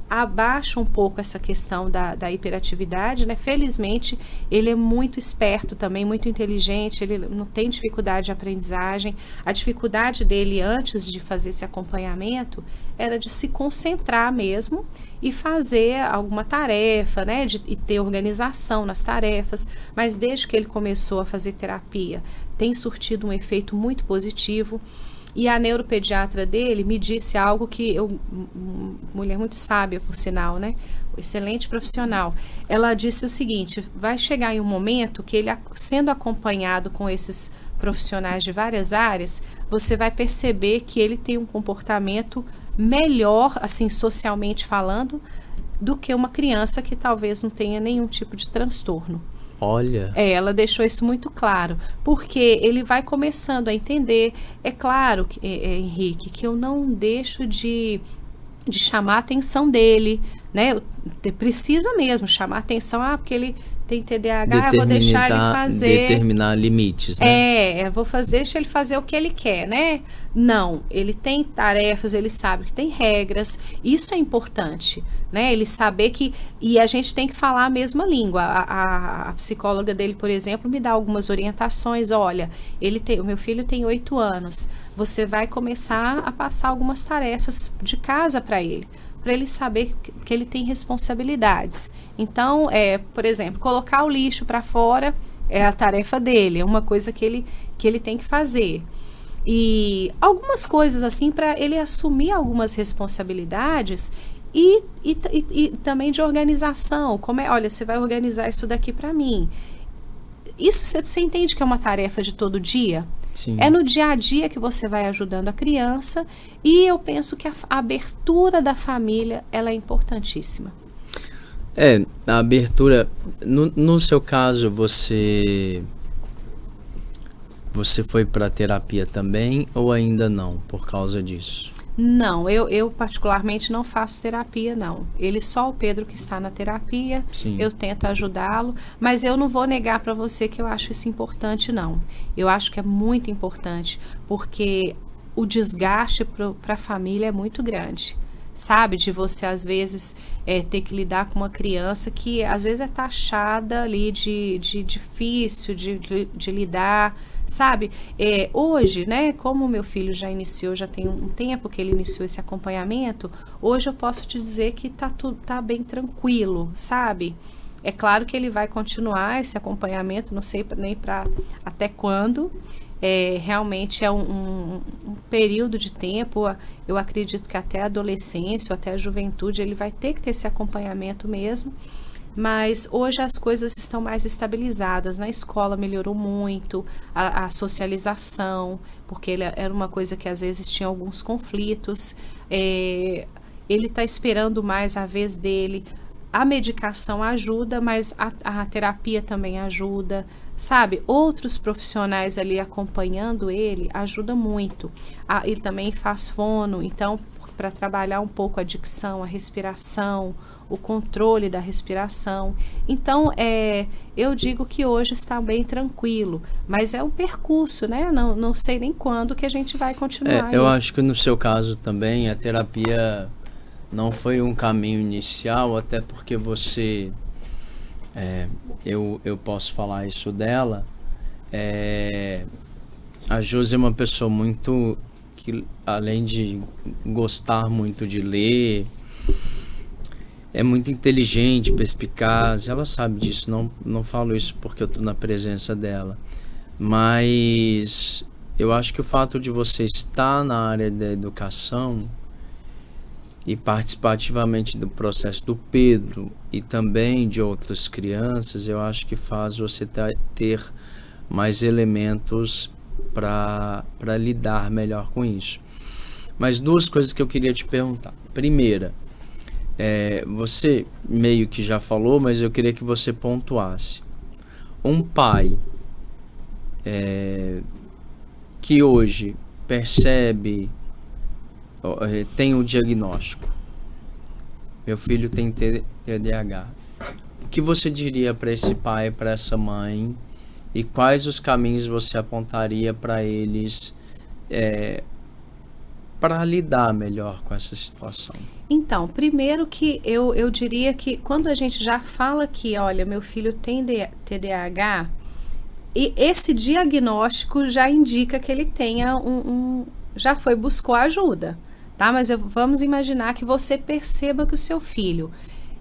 abaixa um pouco essa questão da hiperatividade, né? Felizmente, ele é muito esperto também, muito inteligente, ele não tem dificuldade de aprendizagem. A dificuldade dele antes de fazer esse acompanhamento era de se concentrar mesmo e fazer alguma tarefa, né? E ter organização nas tarefas, mas desde que ele começou a fazer terapia, tem surtido um efeito muito positivo. E a neuropediatra dele me disse algo que mulher muito sábia, por sinal, né? Excelente profissional. Ela disse o seguinte: vai chegar em um momento que ele, sendo acompanhado com esses profissionais de várias áreas, você vai perceber que ele tem um comportamento melhor, assim, socialmente falando, do que uma criança que talvez não tenha nenhum tipo de transtorno. Olha. Ela deixou isso muito claro, porque ele vai começando a entender. É claro, Henrique, que eu não deixo de chamar a atenção dele, né? Precisa mesmo chamar a atenção, porque ele tem TDAH, eu vou deixar ele fazer... Determinar limites, né? Vou deixar ele fazer o que ele quer, né? Não, ele tem tarefas, ele sabe que tem regras, isso é importante, né? Ele saber que... E a gente tem que falar a mesma língua. A psicóloga dele, por exemplo, me dá algumas orientações. Olha, o meu filho tem 8 anos, você vai começar a passar algumas tarefas de casa para ele saber que ele tem responsabilidades. Então, por exemplo, colocar o lixo para fora é a tarefa dele, é uma coisa que ele tem que fazer. E algumas coisas assim para ele assumir algumas responsabilidades e também de organização. Olha, você vai organizar isso daqui para mim. Isso você entende que é uma tarefa de todo dia? Sim. É no dia a dia que você vai ajudando a criança, e eu penso que a abertura da família, ela é importantíssima. A abertura, no seu caso, você foi para terapia também ou ainda não, por causa disso? Não, eu particularmente não faço terapia, não. Só o Pedro que está na terapia. Sim. Eu tento ajudá-lo, mas eu não vou negar para você que eu acho isso importante, não. Eu acho que é muito importante, porque o desgaste para a família é muito grande. Sabe, de você às vezes ter que lidar com uma criança que às vezes é taxada ali de difícil de lidar, sabe? Hoje, né, como o meu filho já tem um tempo que ele iniciou esse acompanhamento, hoje eu posso te dizer que tá bem tranquilo, sabe? É claro que ele vai continuar esse acompanhamento, não sei nem até quando. Realmente é um período de tempo, eu acredito que até a adolescência ou até a juventude ele vai ter que ter esse acompanhamento mesmo, mas hoje as coisas estão mais estabilizadas. Na escola melhorou muito a socialização, porque era uma coisa que às vezes tinha alguns conflitos, ele está esperando mais a vez dele. A medicação ajuda, mas a terapia também ajuda, sabe? Outros profissionais ali acompanhando ele ajuda muito. Ele também faz fono, então, para trabalhar um pouco a dicção, a respiração, o controle da respiração. Então, eu digo que hoje está bem tranquilo, mas é um percurso, né? Não sei nem quando que a gente vai continuar. Eu acho que no seu caso também a terapia não foi um caminho inicial, até porque você, eu posso falar isso dela, a Josi é uma pessoa muito, que além de gostar muito de ler, é muito inteligente, perspicaz, ela sabe disso, não falo isso porque eu estou na presença dela, mas eu acho que o fato de você estar na área da educação e participar ativamente do processo do Pedro e também de outras crianças, eu acho que faz você ter mais elementos para lidar melhor com isso. Mas 2 coisas que eu queria te perguntar. Primeira, você meio que já falou, mas eu queria que você pontuasse. um pai que hoje percebe, tem o diagnóstico, meu filho tem TDAH, o que você diria para esse pai, para essa mãe, e quais os caminhos você apontaria para eles para lidar melhor com essa situação? Então, primeiro que eu diria que quando a gente já fala que, olha, meu filho tem TDAH, e esse diagnóstico já indica que ele tenha já buscou ajuda, tá? Mas vamos imaginar que você perceba que o seu filho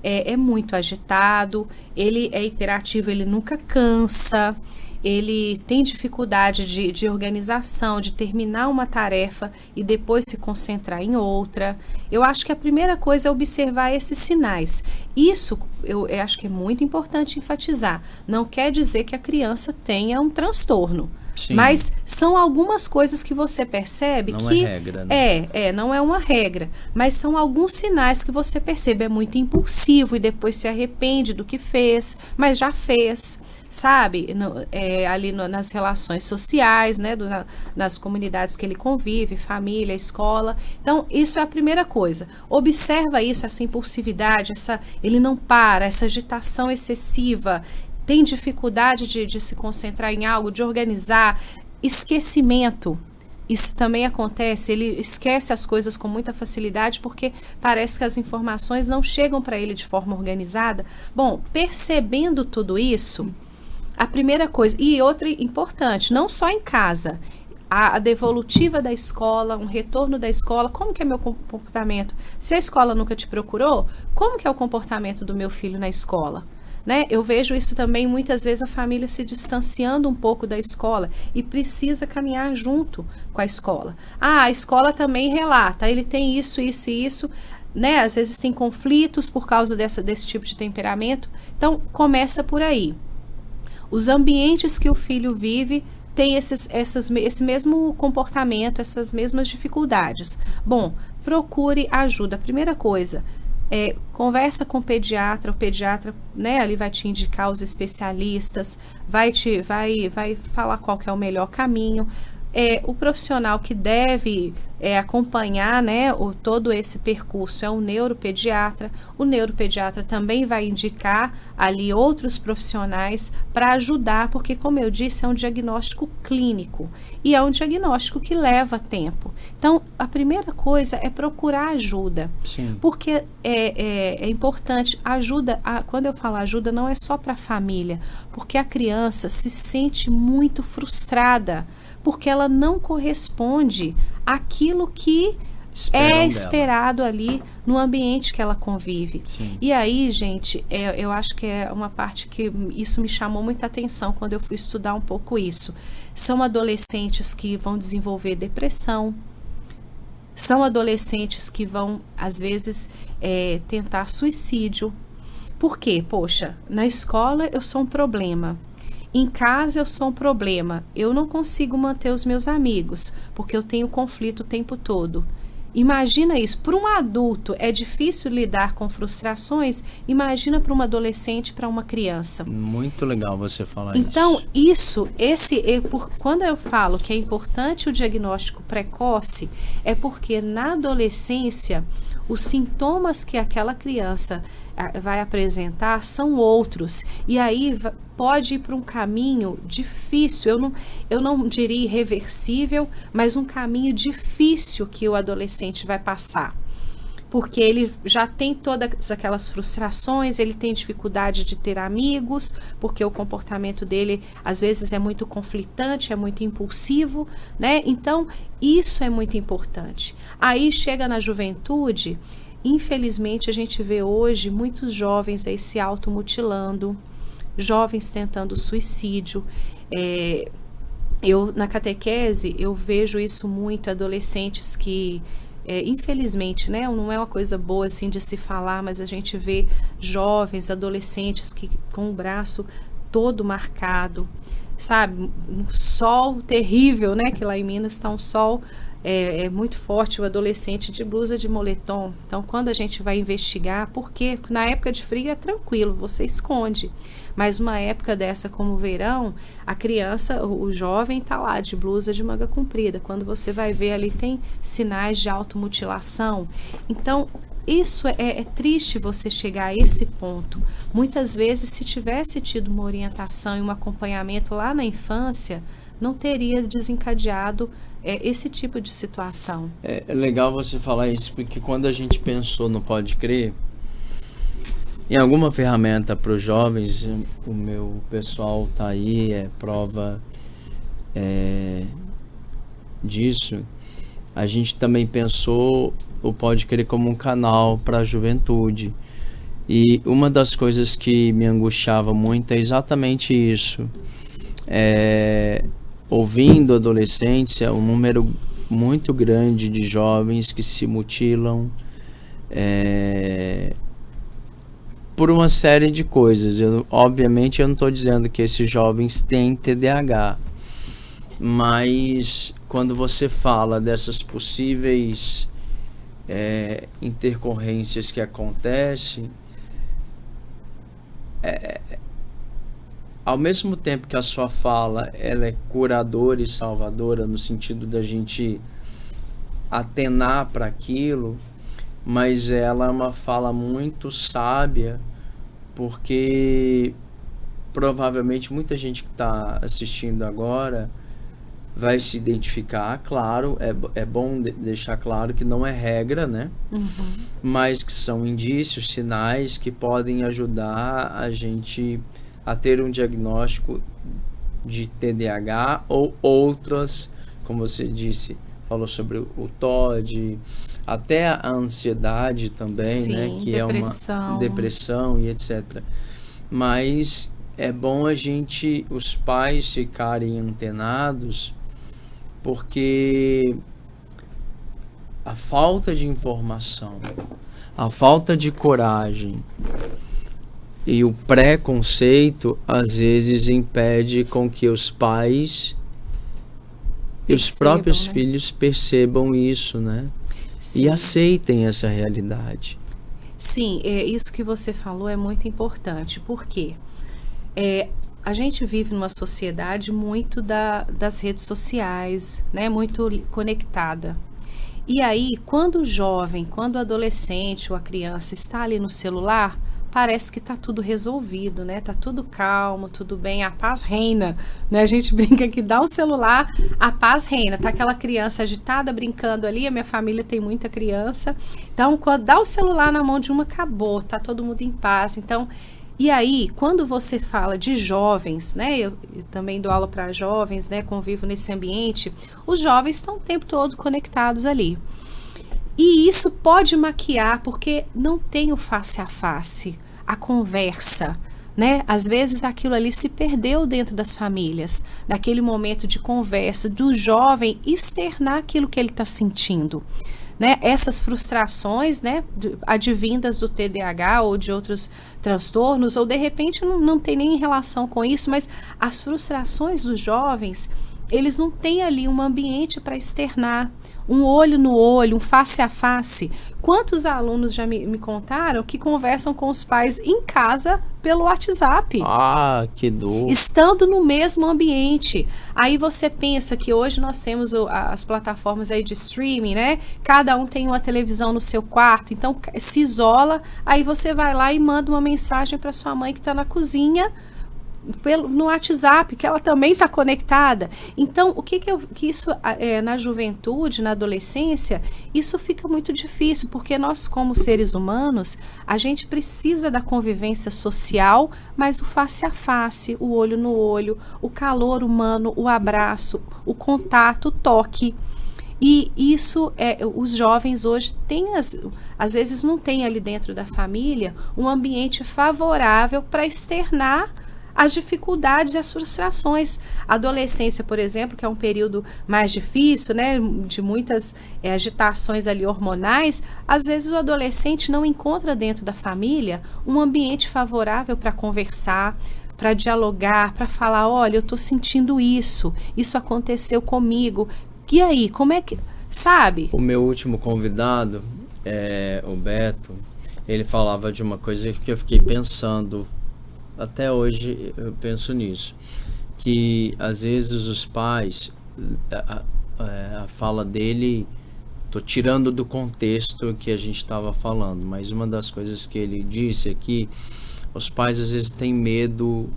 é muito agitado, ele é hiperativo, ele nunca cansa, ele tem dificuldade de organização, de terminar uma tarefa e depois se concentrar em outra. Eu acho que a primeira coisa é observar esses sinais. Isso eu acho que é muito importante enfatizar. Não quer dizer que a criança tenha um transtorno. Sim. Mas são algumas coisas que você percebe não que... Não é regra, né? Não é uma regra. Mas são alguns sinais que você percebe. É muito impulsivo e depois se arrepende do que fez, mas já fez. Sabe, ali nas relações sociais, né, nas comunidades que ele convive, família, escola. Então, isso é a primeira coisa. Observa isso, essa impulsividade, ele não para, essa agitação excessiva, tem dificuldade de se concentrar em algo, de organizar, esquecimento. Isso também acontece, ele esquece as coisas com muita facilidade porque parece que as informações não chegam para ele de forma organizada. Bom, percebendo tudo isso, a primeira coisa, e outra importante, não só em casa, a devolutiva da escola, um retorno da escola, como que é meu comportamento? Se a escola nunca te procurou, como que é o comportamento do meu filho na escola? Né? Eu vejo isso também, muitas vezes, a família se distanciando um pouco da escola e precisa caminhar junto com a escola. A escola também relata, ele tem isso, isso e isso, né? Às vezes tem conflitos por causa desse tipo de temperamento, então começa por aí. Os ambientes que o filho vive têm esse mesmo comportamento, essas mesmas dificuldades. Bom, procure ajuda. A primeira coisa, conversa com o pediatra né, ali vai te indicar os especialistas, vai falar qual que é o melhor caminho. O profissional que deve acompanhar, né, todo esse percurso é o neuropediatra. O neuropediatra também vai indicar ali outros profissionais para ajudar, porque, como eu disse, é um diagnóstico clínico e é um diagnóstico que leva tempo. Então, a primeira coisa é procurar ajuda. Sim. Porque é importante, quando eu falo ajuda, não é só para a família, porque a criança se sente muito frustrada, porque ela não corresponde àquilo que é esperado ali no ambiente que ela convive. Sim. E aí, gente, eu acho que é uma parte que isso me chamou muita atenção quando eu fui estudar um pouco isso. São adolescentes que vão desenvolver depressão, são adolescentes que vão, às vezes, tentar suicídio. Por quê? Poxa, na escola eu sou um problema. Em casa eu sou um problema, eu não consigo manter os meus amigos, porque eu tenho conflito o tempo todo. Imagina isso, para um adulto é difícil lidar com frustrações, imagina para um adolescente, para uma criança. Muito legal você falar então, quando eu falo que é importante o diagnóstico precoce, é porque na adolescência, os sintomas que aquela criança vai apresentar são outros, e aí pode ir para um caminho difícil, eu não diria irreversível, mas um caminho difícil que o adolescente vai passar, porque ele já tem todas aquelas frustrações, ele tem dificuldade de ter amigos, porque o comportamento dele às vezes é muito conflitante, é muito impulsivo, né? Então isso é muito importante. Aí chega na juventude, infelizmente a gente vê hoje muitos jovens aí se automutilando, jovens tentando suicídio. Na catequese eu vejo isso muito, adolescentes que infelizmente, né, não é uma coisa boa assim de se falar, mas a gente vê jovens, adolescentes que com o braço todo marcado, sabe, um sol terrível, né, que lá em Minas está um sol é muito forte o adolescente de blusa de moletom. Então, quando a gente vai investigar, porque na época de frio é tranquilo, você esconde. Mas uma época dessa como o verão, a criança, o jovem está lá de blusa de manga comprida. Quando você vai ver ali, tem sinais de automutilação. Então, isso é triste você chegar a esse ponto. Muitas vezes, se tivesse tido uma orientação e um acompanhamento lá na infância, não teria desencadeado esse tipo de situação. É legal você falar isso, porque quando a gente pensou no Pode Crer, em alguma ferramenta para os jovens, o meu pessoal tá aí, é prova disso. A gente também pensou o Pode Crer como um canal para a juventude. E uma das coisas que me angustiava muito é exatamente isso. Ouvindo adolescentes, é um número muito grande de jovens que se mutilam por uma série de coisas. Obviamente eu não estou dizendo que esses jovens têm TDAH, mas quando você fala dessas possíveis intercorrências que acontecem, ao mesmo tempo que a sua fala ela é curadora e salvadora, no sentido da gente atenar para aquilo, mas ela é uma fala muito sábia, porque provavelmente muita gente que está assistindo agora vai se identificar. Claro, é bom deixar claro que não é regra, né? Mas que são indícios, sinais que podem ajudar a gente a ter um diagnóstico de TDAH ou outras, como você disse, falou sobre o TOD, até a ansiedade também, sim, né? Que depressão. É uma depressão e etc. Mas é bom os pais ficarem antenados, porque a falta de informação, a falta de coragem e o preconceito às vezes impede com que os pais e os próprios filhos percebam isso, né? Sim. E aceitem essa realidade. Sim, isso que você falou é muito importante, porque a gente vive numa sociedade muito das redes sociais, né? Muito conectada. E aí, quando o jovem, quando o adolescente ou a criança está ali no celular, parece que tá tudo resolvido, né? Tá tudo calmo, tudo bem, a paz reina, né? A gente brinca que dá um celular, a paz reina. Tá aquela criança agitada brincando ali, a minha família tem muita criança. Então, quando dá o celular na mão de uma, acabou, tá todo mundo em paz. Então, e aí, quando você fala de jovens, né? Eu também dou aula para jovens, né? Convivo nesse ambiente. Os jovens estão o tempo todo conectados ali. E isso pode maquiar, porque não tem o face a face, a conversa, né? Às vezes aquilo ali se perdeu dentro das famílias, naquele momento de conversa, do jovem externar aquilo que ele está sentindo, né? Essas frustrações, né, advindas do TDAH ou de outros transtornos, ou de repente não tem nem relação com isso, mas as frustrações dos jovens, eles não têm ali um ambiente para externar, um olho no olho, um face a face. Quantos alunos já me contaram que conversam com os pais em casa pelo WhatsApp? Ah, que dor. Estando no mesmo ambiente. Aí você pensa que hoje nós temos as plataformas aí de streaming, né? Cada um tem uma televisão no seu quarto, então se isola, aí você vai lá e manda uma mensagem para sua mãe que está na cozinha, no WhatsApp, que ela também está conectada. Então, o que isso na juventude, na adolescência, isso fica muito difícil, porque nós, como seres humanos, a gente precisa da convivência social, mas o face a face, o olho no olho, o calor humano, o abraço, o contato, o toque. E isso, os jovens hoje têm, às vezes não tem ali dentro da família um ambiente favorável para externar as dificuldades e as frustrações. A adolescência, por exemplo, que é um período mais difícil, né, de muitas agitações ali hormonais, às vezes o adolescente não encontra dentro da família um ambiente favorável para conversar, para dialogar, para falar, olha, eu estou sentindo isso aconteceu comigo. E aí, como é que... sabe? O meu último convidado, o Beto, ele falava de uma coisa que eu fiquei pensando, até hoje eu penso nisso, que às vezes os pais, a fala dele, tô tirando do contexto que a gente estava falando, mas uma das coisas que ele disse aqui, os pais às vezes têm medo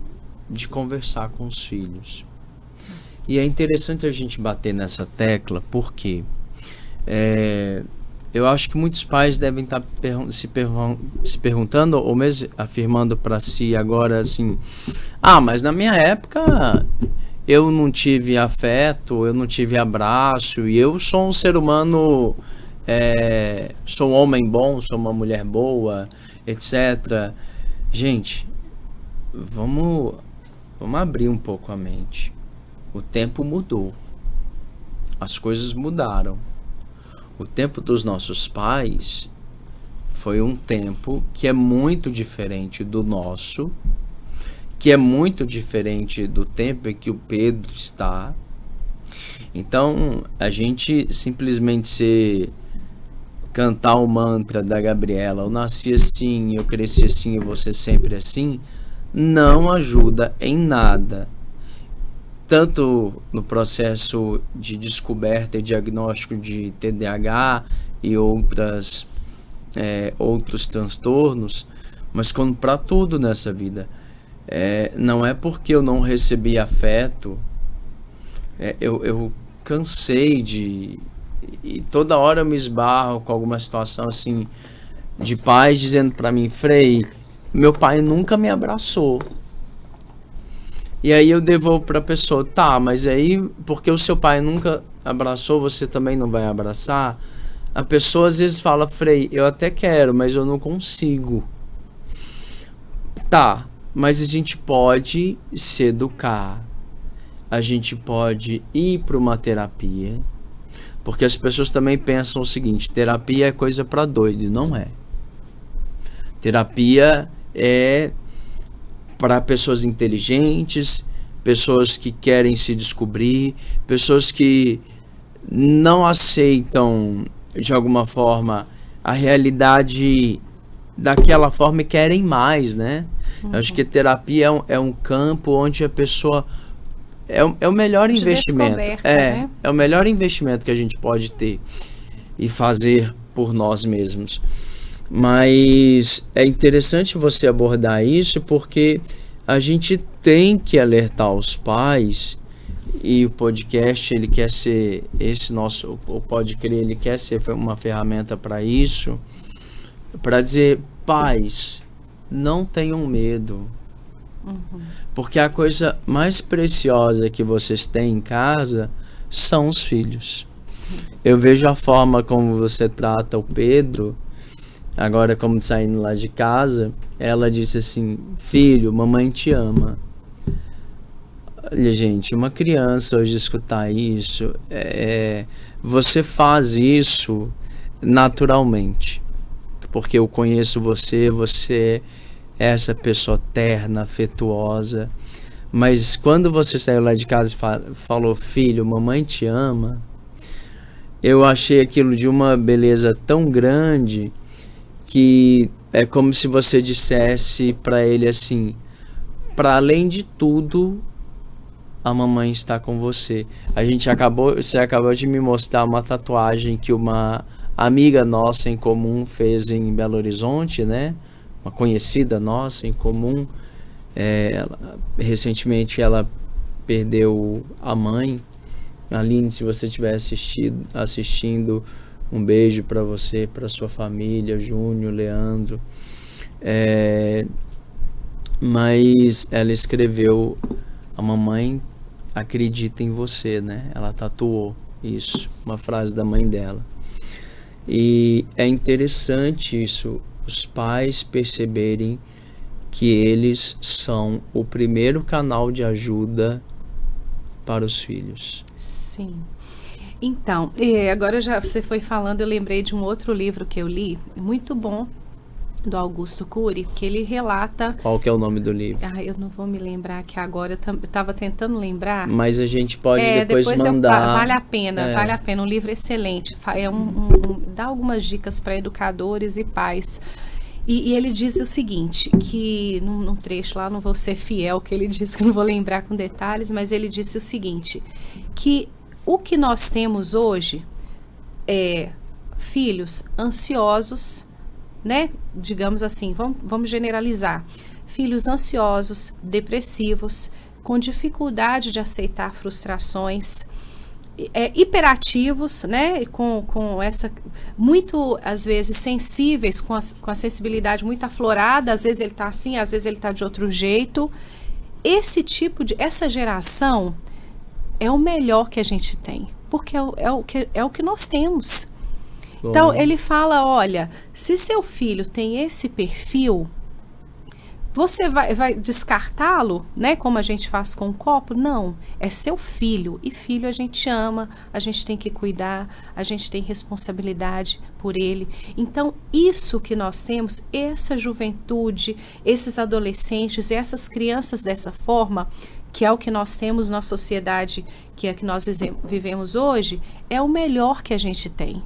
de conversar com os filhos. E é interessante a gente bater nessa tecla, porque eu acho que muitos pais devem estar se perguntando, ou mesmo afirmando para si agora assim: mas na minha época eu não tive afeto, eu não tive abraço, e eu sou um ser humano, sou um homem bom, sou uma mulher boa, etc. Gente, vamos abrir um pouco a mente. O tempo mudou. As coisas mudaram. O tempo dos nossos pais foi um tempo que é muito diferente do nosso, que é muito diferente do tempo em que o Pedro está. Então, a gente simplesmente cantar o mantra da Gabriela, eu nasci assim, eu cresci assim e você sempre assim, não ajuda em nada. Tanto no processo de descoberta e diagnóstico de TDAH e outros transtornos, mas como para tudo nessa vida. Não é porque eu não recebi afeto, eu cansei e toda hora eu me esbarro com alguma situação assim, de pais dizendo para mim: Frei, meu pai nunca me abraçou. E aí eu devolvo para a pessoa: tá, mas aí porque o seu pai nunca abraçou, você também não vai abraçar? A pessoa às vezes fala: Frei, eu até quero, mas eu não consigo. Tá, mas a gente pode se educar, a gente pode ir para uma terapia, porque as pessoas também pensam o seguinte: terapia é coisa para doido. Não é. Terapia é para pessoas inteligentes, pessoas que querem se descobrir, pessoas que não aceitam de alguma forma a realidade daquela forma e querem mais, né? Eu acho que terapia é um campo onde a pessoa é o melhor investimento. Né? É o melhor investimento que a gente pode ter e fazer por nós mesmos. Mas é interessante você abordar isso, porque a gente tem que alertar os pais, e o podcast, ele quer ser, o Pode Crer, ele quer ser uma ferramenta para isso, para dizer: pais, não tenham medo. Porque a coisa mais preciosa que vocês têm em casa são os filhos. Sim. Eu vejo a forma como você trata o Pedro. Agora, como saindo lá de casa, ela disse assim: filho, mamãe te ama. Olha, gente, uma criança hoje escutar isso, você faz isso naturalmente, porque eu conheço você é essa pessoa terna, afetuosa, mas quando você saiu lá de casa e falou: filho, mamãe te ama, eu achei aquilo de uma beleza tão grande, que é como se você dissesse para ele assim: para além de tudo, a mamãe está com você. Você acabou de me mostrar uma tatuagem que uma amiga nossa em comum fez em Belo Horizonte, né? Uma conhecida nossa em comum. Recentemente ela perdeu a mãe. Aline, se você estiver assistindo, um beijo para você, para sua família, Júnior, Leandro. Mas ela escreveu: a mamãe acredita em você, né? Ela tatuou isso, uma frase da mãe dela. E é interessante isso, os pais perceberem que eles são o primeiro canal de ajuda para os filhos. Sim. Então, agora já você foi falando, eu lembrei de um outro livro que eu li, muito bom, do Augusto Cury, que ele relata... Qual que é o nome do livro? Eu não vou me lembrar aqui agora, eu estava tentando lembrar. Mas a gente pode depois mandar. Vale a pena, um livro excelente. Dá algumas dicas para educadores e pais. E ele diz o seguinte, que num trecho lá, não vou ser fiel, que ele disse que eu não vou lembrar com detalhes, mas ele disse o seguinte, que o que nós temos hoje é filhos ansiosos, né? Digamos assim, vamos generalizar. Filhos ansiosos, depressivos, com dificuldade de aceitar frustrações, hiperativos, né? Com essa, muito, às vezes, sensíveis, com a sensibilidade muito aflorada, às vezes ele está assim, às vezes ele está de outro jeito. Essa geração é o melhor que a gente tem, porque é o que nós temos. Bom. Então, ele fala, olha, se seu filho tem esse perfil, você vai descartá-lo, né? Como a gente faz com um copo? Não, é seu filho. E filho a gente ama, a gente tem que cuidar, a gente tem responsabilidade por ele. Então, isso que nós temos, essa juventude, esses adolescentes, essas crianças dessa forma, que é o que nós temos na sociedade, que é a que nós vivemos hoje, é o melhor que a gente tem.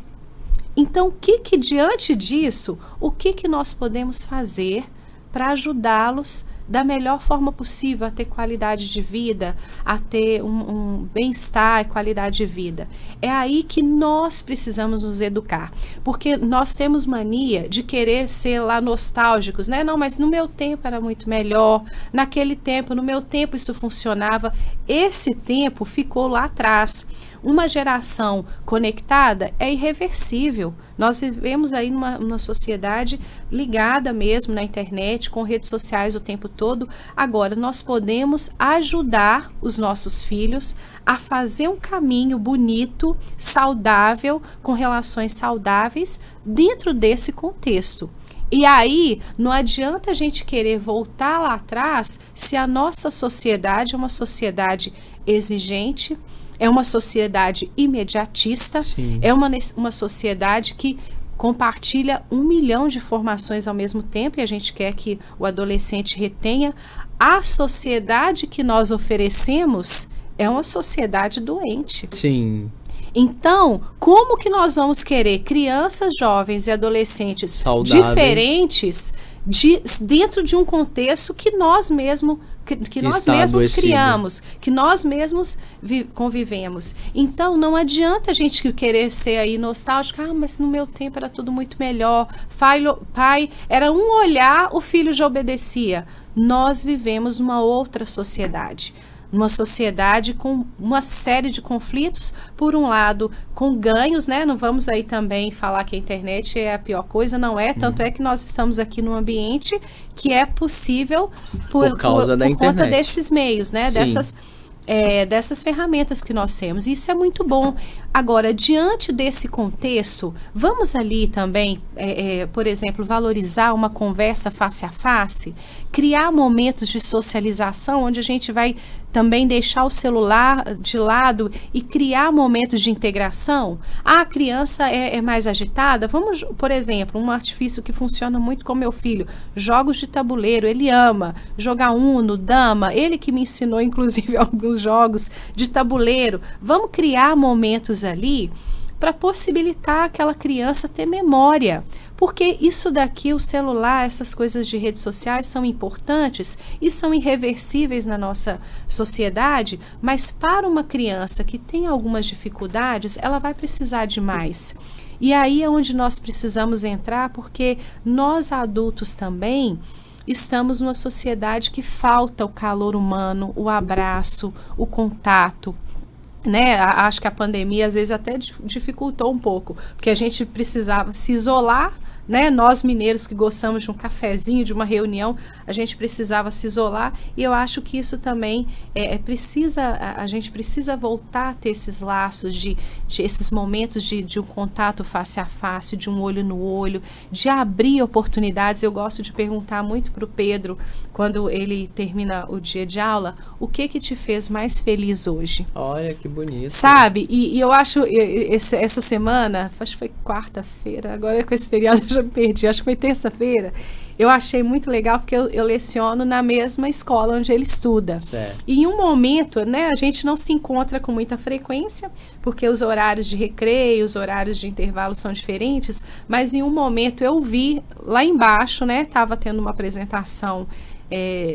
Então, diante disso, o que nós podemos fazer para ajudá-los da melhor forma possível a ter qualidade de vida, a ter um bem-estar e qualidade de vida? É aí que nós precisamos nos educar, porque nós temos mania de querer ser lá nostálgicos, né? Não, mas no meu tempo era muito melhor, no meu tempo isso funcionava. Esse tempo ficou lá atrás. Uma geração conectada é irreversível. Nós vivemos aí numa sociedade ligada mesmo na internet, com redes sociais o tempo todo. Agora, nós podemos ajudar os nossos filhos a fazer um caminho bonito, saudável, com relações saudáveis dentro desse contexto. E aí, não adianta a gente querer voltar lá atrás se a nossa sociedade é uma sociedade exigente, é uma sociedade imediatista, sim, é uma sociedade que compartilha 1 milhão de informações ao mesmo tempo e a gente quer que o adolescente retenha. A sociedade que nós oferecemos é uma sociedade doente. Sim. Então, como que nós vamos querer crianças, jovens e adolescentes saudáveis, diferentes dentro de um contexto que nós mesmos criamos, que nós mesmos convivemos? Então, não adianta a gente querer ser aí nostálgico, mas no meu tempo era tudo muito melhor, pai era um olhar, o filho já obedecia. Nós vivemos uma outra sociedade. Uma sociedade com uma série de conflitos, por um lado com ganhos, né? Não vamos aí também falar que a internet é a pior coisa, não é, tanto é que nós estamos aqui num ambiente que é possível por conta desses meios, né? Dessas ferramentas que nós temos, e isso é muito bom. Agora, diante desse contexto, vamos ali também, por exemplo, valorizar uma conversa face a face, criar momentos de socialização, onde a gente vai também deixar o celular de lado e criar momentos de integração. A criança é mais agitada, vamos, por exemplo, um artifício que funciona muito com meu filho, jogos de tabuleiro, ele ama jogar Uno, dama, ele que me ensinou inclusive alguns jogos de tabuleiro. Vamos criar momentos ali para possibilitar aquela criança ter memória, porque isso daqui, o celular, essas coisas de redes sociais são importantes e são irreversíveis na nossa sociedade, mas para uma criança que tem algumas dificuldades, ela vai precisar de mais. E aí é onde nós precisamos entrar, porque nós adultos também estamos numa sociedade que falta o calor humano, o abraço, o contato, né? Acho que a pandemia às vezes até dificultou um pouco, porque a gente precisava se isolar, né? Nós mineiros que gostamos de um cafezinho, de uma reunião, a gente precisava se isolar, e eu acho que isso também a gente precisa voltar a ter esses laços de esses momentos de um contato face a face, de um olho no olho, de abrir oportunidades. Eu gosto de perguntar muito para o Pedro, quando ele termina o dia de aula, o que te fez mais feliz hoje? Olha que bonito. Sabe? E eu acho, essa semana, acho que foi quarta-feira, agora com esse feriado já me perdi, acho que foi terça-feira. Eu achei muito legal porque eu leciono na mesma escola onde ele estuda. Certo. E em um momento, né, a gente não se encontra com muita frequência, porque os horários de recreio, os horários de intervalo são diferentes, mas em um momento eu vi lá embaixo, né, estava tendo uma apresentação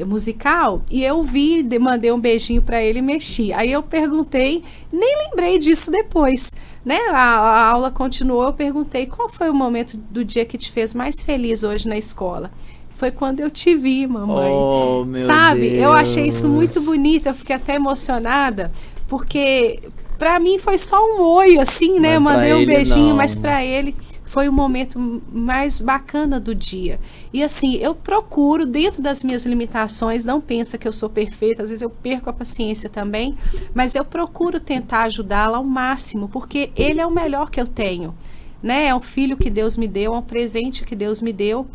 musical, e eu vi, mandei um beijinho para ele e mexi. Aí eu perguntei, nem lembrei disso depois, né? A aula continuou, eu perguntei, qual foi o momento do dia que te fez mais feliz hoje na escola? Foi quando eu te vi, mamãe. Oh, meu Sabe? Deus. Eu achei isso muito bonito, eu fiquei até emocionada, porque para mim foi só um oi, assim, né? Eu mandei um beijinho, não. Mas para ele foi o momento mais bacana do dia. E assim, eu procuro, dentro das minhas limitações, não pensa que eu sou perfeita, às vezes eu perco a paciência também, mas eu procuro tentar ajudá-la ao máximo, porque ele é o melhor que eu tenho, né? É um filho que Deus me deu, é um presente que Deus me deu.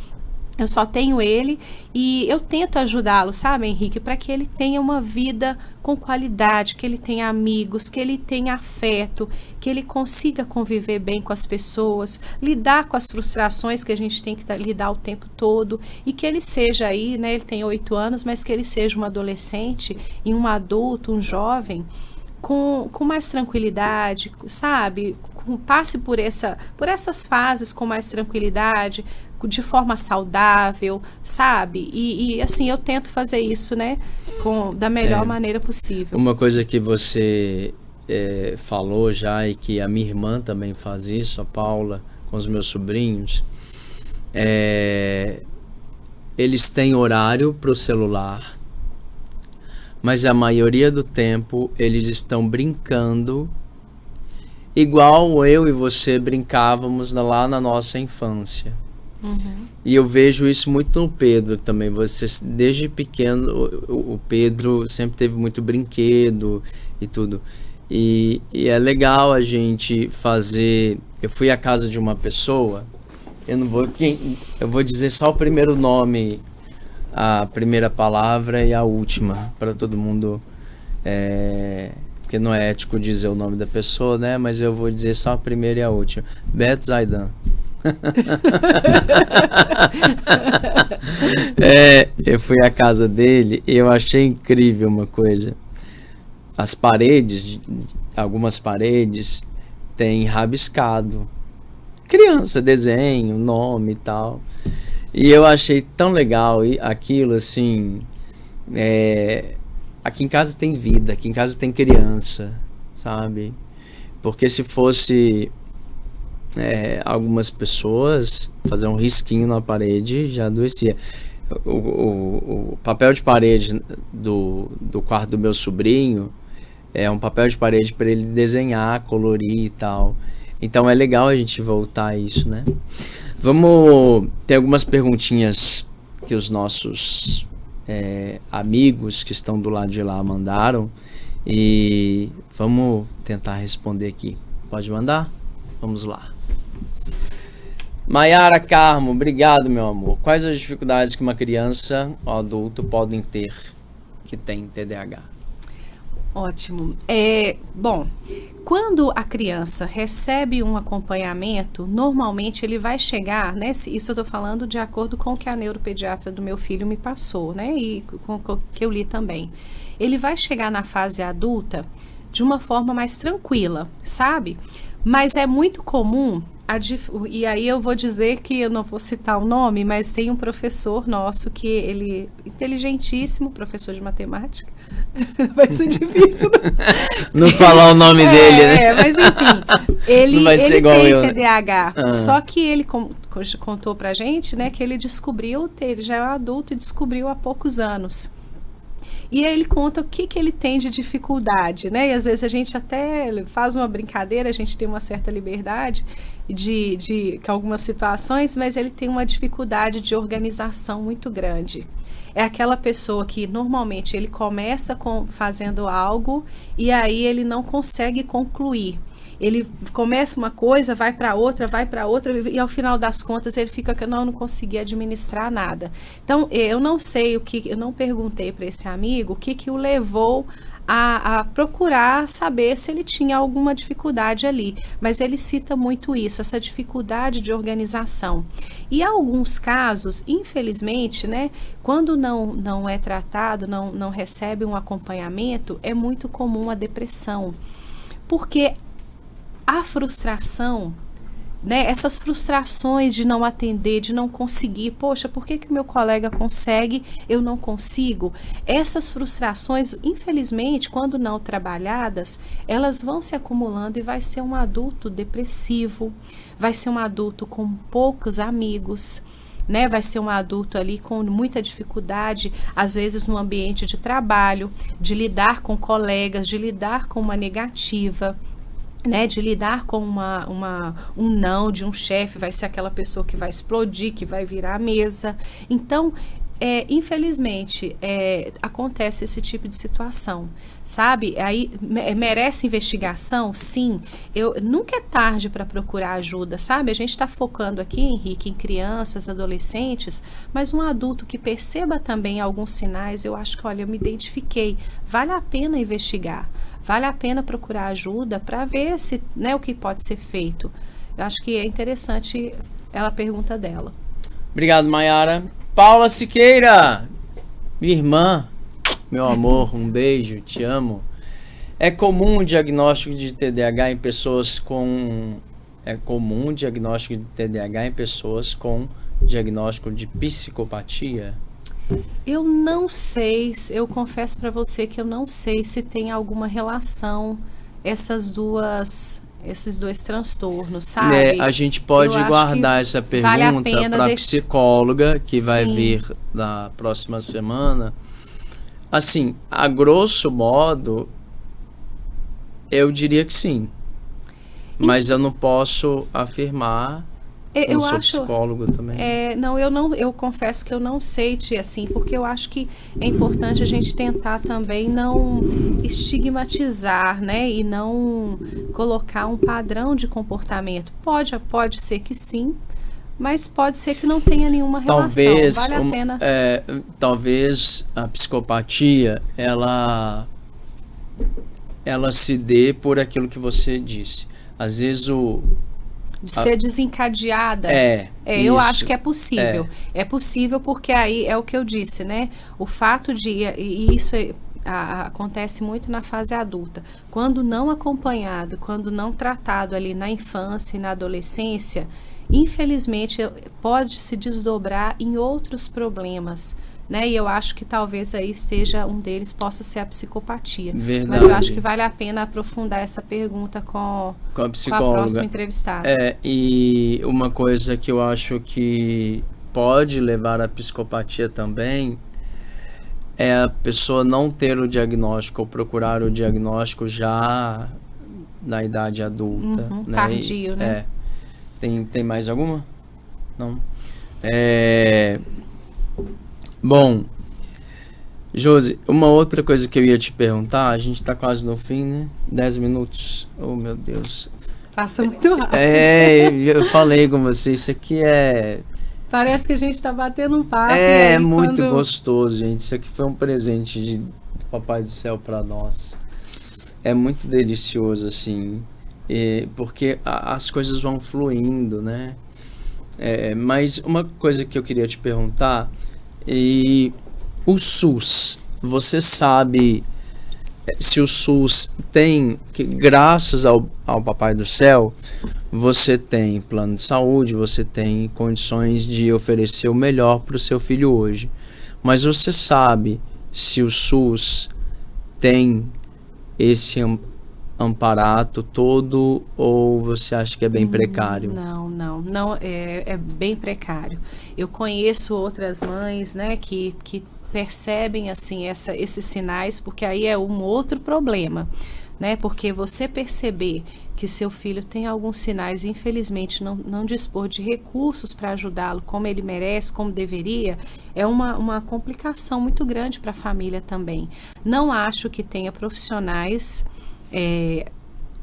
Eu só tenho ele e eu tento ajudá-lo, sabe, Henrique, para que ele tenha uma vida com qualidade, que ele tenha amigos, que ele tenha afeto, que ele consiga conviver bem com as pessoas, lidar com as frustrações que a gente tem que lidar o tempo todo e que ele seja aí, né, ele tem 8 anos, mas que ele seja um adolescente e um adulto, um jovem, com mais tranquilidade, sabe? Passe por essas fases com mais tranquilidade, de forma saudável, sabe? E assim, eu tento fazer isso, né? Da melhor maneira possível. Uma coisa que você falou já, e que a minha irmã também faz isso, a Paula, com os meus sobrinhos, eles têm horário para o celular, mas a maioria do tempo eles estão brincando igual eu e você brincávamos lá na nossa infância. Uhum. E eu vejo isso muito no Pedro também. Você, desde pequeno, o Pedro sempre teve muito brinquedo e tudo. E é legal a gente fazer... Eu fui à casa de uma pessoa, eu vou dizer só o primeiro nome, a primeira palavra e a última, para todo mundo, porque não é ético dizer o nome da pessoa, né? Mas eu vou dizer só a primeira e a última. Beto Zaidan. Eu fui à casa dele e eu achei incrível uma coisa. As paredes, algumas paredes, tem rabiscado. Criança, desenho, nome e tal. E eu achei tão legal aquilo, assim. Aqui em casa tem vida, aqui em casa tem criança, sabe? Porque se fosse algumas pessoas fazer um risquinho na parede já adoecia. O papel de parede do quarto do meu sobrinho é um papel de parede para ele desenhar, colorir e tal. Então é legal a gente voltar a isso, né? Vamos ter algumas perguntinhas que os nossos amigos que estão do lado de lá mandaram e vamos tentar responder aqui. Pode mandar? Vamos lá. Maiara Carmo, obrigado, meu amor. Quais as dificuldades que uma criança ou adulto podem ter que tem TDAH? Ótimo. Bom, quando a criança recebe um acompanhamento, normalmente ele vai chegar, né? Isso eu estou falando de acordo com o que a neuropediatra do meu filho me passou, né? E com o que eu li também. Ele vai chegar na fase adulta de uma forma mais tranquila, sabe? Mas é muito comum, e aí eu vou dizer que eu não vou citar o nome, mas tem um professor nosso que ele, inteligentíssimo, professor de matemática, vai ser difícil não falar o nome dele, né? Mas enfim, ele tem TDAH, só que ele contou pra gente, né, que ele descobriu, ele já é um adulto e descobriu há poucos anos. E aí ele conta o que ele tem de dificuldade, né? E às vezes a gente até faz uma brincadeira, a gente tem uma certa liberdade de algumas situações, mas ele tem uma dificuldade de organização muito grande. É aquela pessoa que normalmente ele começa fazendo algo e aí ele não consegue concluir. Ele começa uma coisa, vai para outra e ao final das contas ele fica que não consegui administrar nada. Então eu não sei eu não perguntei para esse amigo o que o levou a procurar saber se ele tinha alguma dificuldade ali. Mas ele cita muito isso, essa dificuldade de organização. E há alguns casos, infelizmente, né, quando não é tratado, não recebe um acompanhamento, é muito comum a depressão. Porque a frustração, né, essas frustrações de não atender, de não conseguir, poxa, por que o meu colega consegue, eu não consigo? Essas frustrações, infelizmente, quando não trabalhadas, elas vão se acumulando e vai ser um adulto depressivo, vai ser um adulto com poucos amigos, né? Vai ser um adulto ali com muita dificuldade, às vezes no ambiente de trabalho, de lidar com colegas, de lidar com uma negativa, né, de lidar com um não de um chefe, vai ser aquela pessoa que vai explodir, que vai virar a mesa. Então, infelizmente, acontece esse tipo de situação, sabe? Aí merece investigação? Sim. Nunca é tarde para procurar ajuda, sabe? A gente está focando aqui, Henrique, em crianças, adolescentes, mas um adulto que perceba também alguns sinais, eu acho que, olha, eu me identifiquei, vale a pena investigar. Vale a pena procurar ajuda para ver se, né, o que pode ser feito. Eu acho que é interessante a pergunta dela. Obrigado, Mayara. Paula Siqueira, minha irmã, meu amor, um beijo, te amo. É comum o diagnóstico de TDAH em pessoas com... É comum o diagnóstico de TDAH em pessoas com diagnóstico de psicopatia? Eu não sei, eu confesso para você que eu não sei se tem alguma relação esses dois transtornos, sabe? A gente pode guardar essa pergunta para a psicóloga que vai vir na próxima semana. Assim, a grosso modo, eu diria que sim. Mas eu não posso afirmar. Eu sou psicólogo também. Eu confesso que eu não sei, assim, porque eu acho que é importante a gente tentar também não estigmatizar, né, e não colocar um padrão de comportamento. Pode ser que sim, mas pode ser que não tenha nenhuma relação. Vale a pena. Talvez a psicopatia, ela se dê por aquilo que você disse. Às vezes de ser desencadeada. Eu acho que é possível. É possível porque aí é o que eu disse, né? O fato e isso acontece muito na fase adulta. Quando não acompanhado, quando não tratado ali na infância e na adolescência, infelizmente pode se desdobrar em outros problemas, né? E eu acho que talvez aí esteja um deles possa ser a psicopatia. Verdade. Mas eu acho que vale a pena aprofundar essa pergunta com a psicóloga. Com a próxima entrevistada. E uma coisa que eu acho que pode levar à psicopatia também é a pessoa não ter o diagnóstico ou procurar o diagnóstico já na idade adulta. Né? Tardio, né? Tem mais alguma? Não? Bom, Josi, uma outra coisa que eu ia te perguntar, a gente tá quase no fim, né? 10 minutos. Oh, meu Deus. Passa muito rápido. Eu falei com você, isso aqui Parece que a gente tá batendo um papo. Muito gostoso, gente. Isso aqui foi um presente do Papai do Céu para nós. É muito delicioso, assim, porque as coisas vão fluindo, né? Mas uma coisa que eu queria te perguntar... E o SUS, você sabe se o SUS tem, que graças ao Papai do Céu, você tem plano de saúde, você tem condições de oferecer o melhor para o seu filho hoje. Mas você sabe se o SUS tem esse amparato todo ou você acha que é bem precário? Não, é bem precário. Eu conheço outras mães, né, que percebem assim esses sinais, porque aí é um outro problema, né, porque você perceber que seu filho tem alguns sinais, infelizmente não dispor de recursos para ajudá-lo como ele merece, como deveria, é uma complicação muito grande para a família também. Não acho que tenha profissionais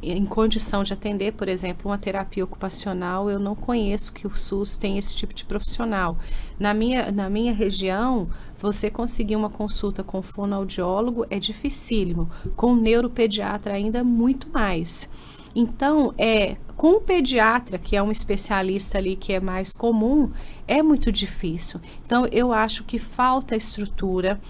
em condição de atender, por exemplo, uma terapia ocupacional, eu não conheço que o SUS tem esse tipo de profissional. Na minha região, você conseguir uma consulta com fonoaudiólogo é dificílimo, com neuropediatra ainda muito mais. Então, com o pediatra, que é um especialista ali que é mais comum, é muito difícil. Então, eu acho que falta estrutura.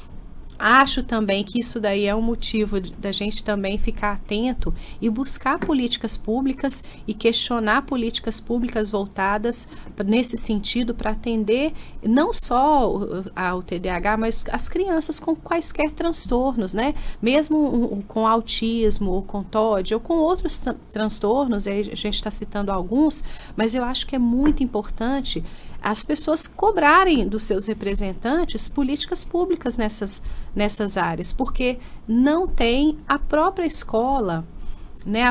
Acho também que isso daí é um motivo da gente também ficar atento e buscar políticas públicas e questionar políticas públicas voltadas nesse sentido para atender não só o TDAH, mas as crianças com quaisquer transtornos, né? Mesmo com autismo ou com TOD ou com outros transtornos, a gente está citando alguns, mas eu acho que é muito importante as pessoas cobrarem dos seus representantes políticas públicas nessas áreas, porque não tem a própria escola, né?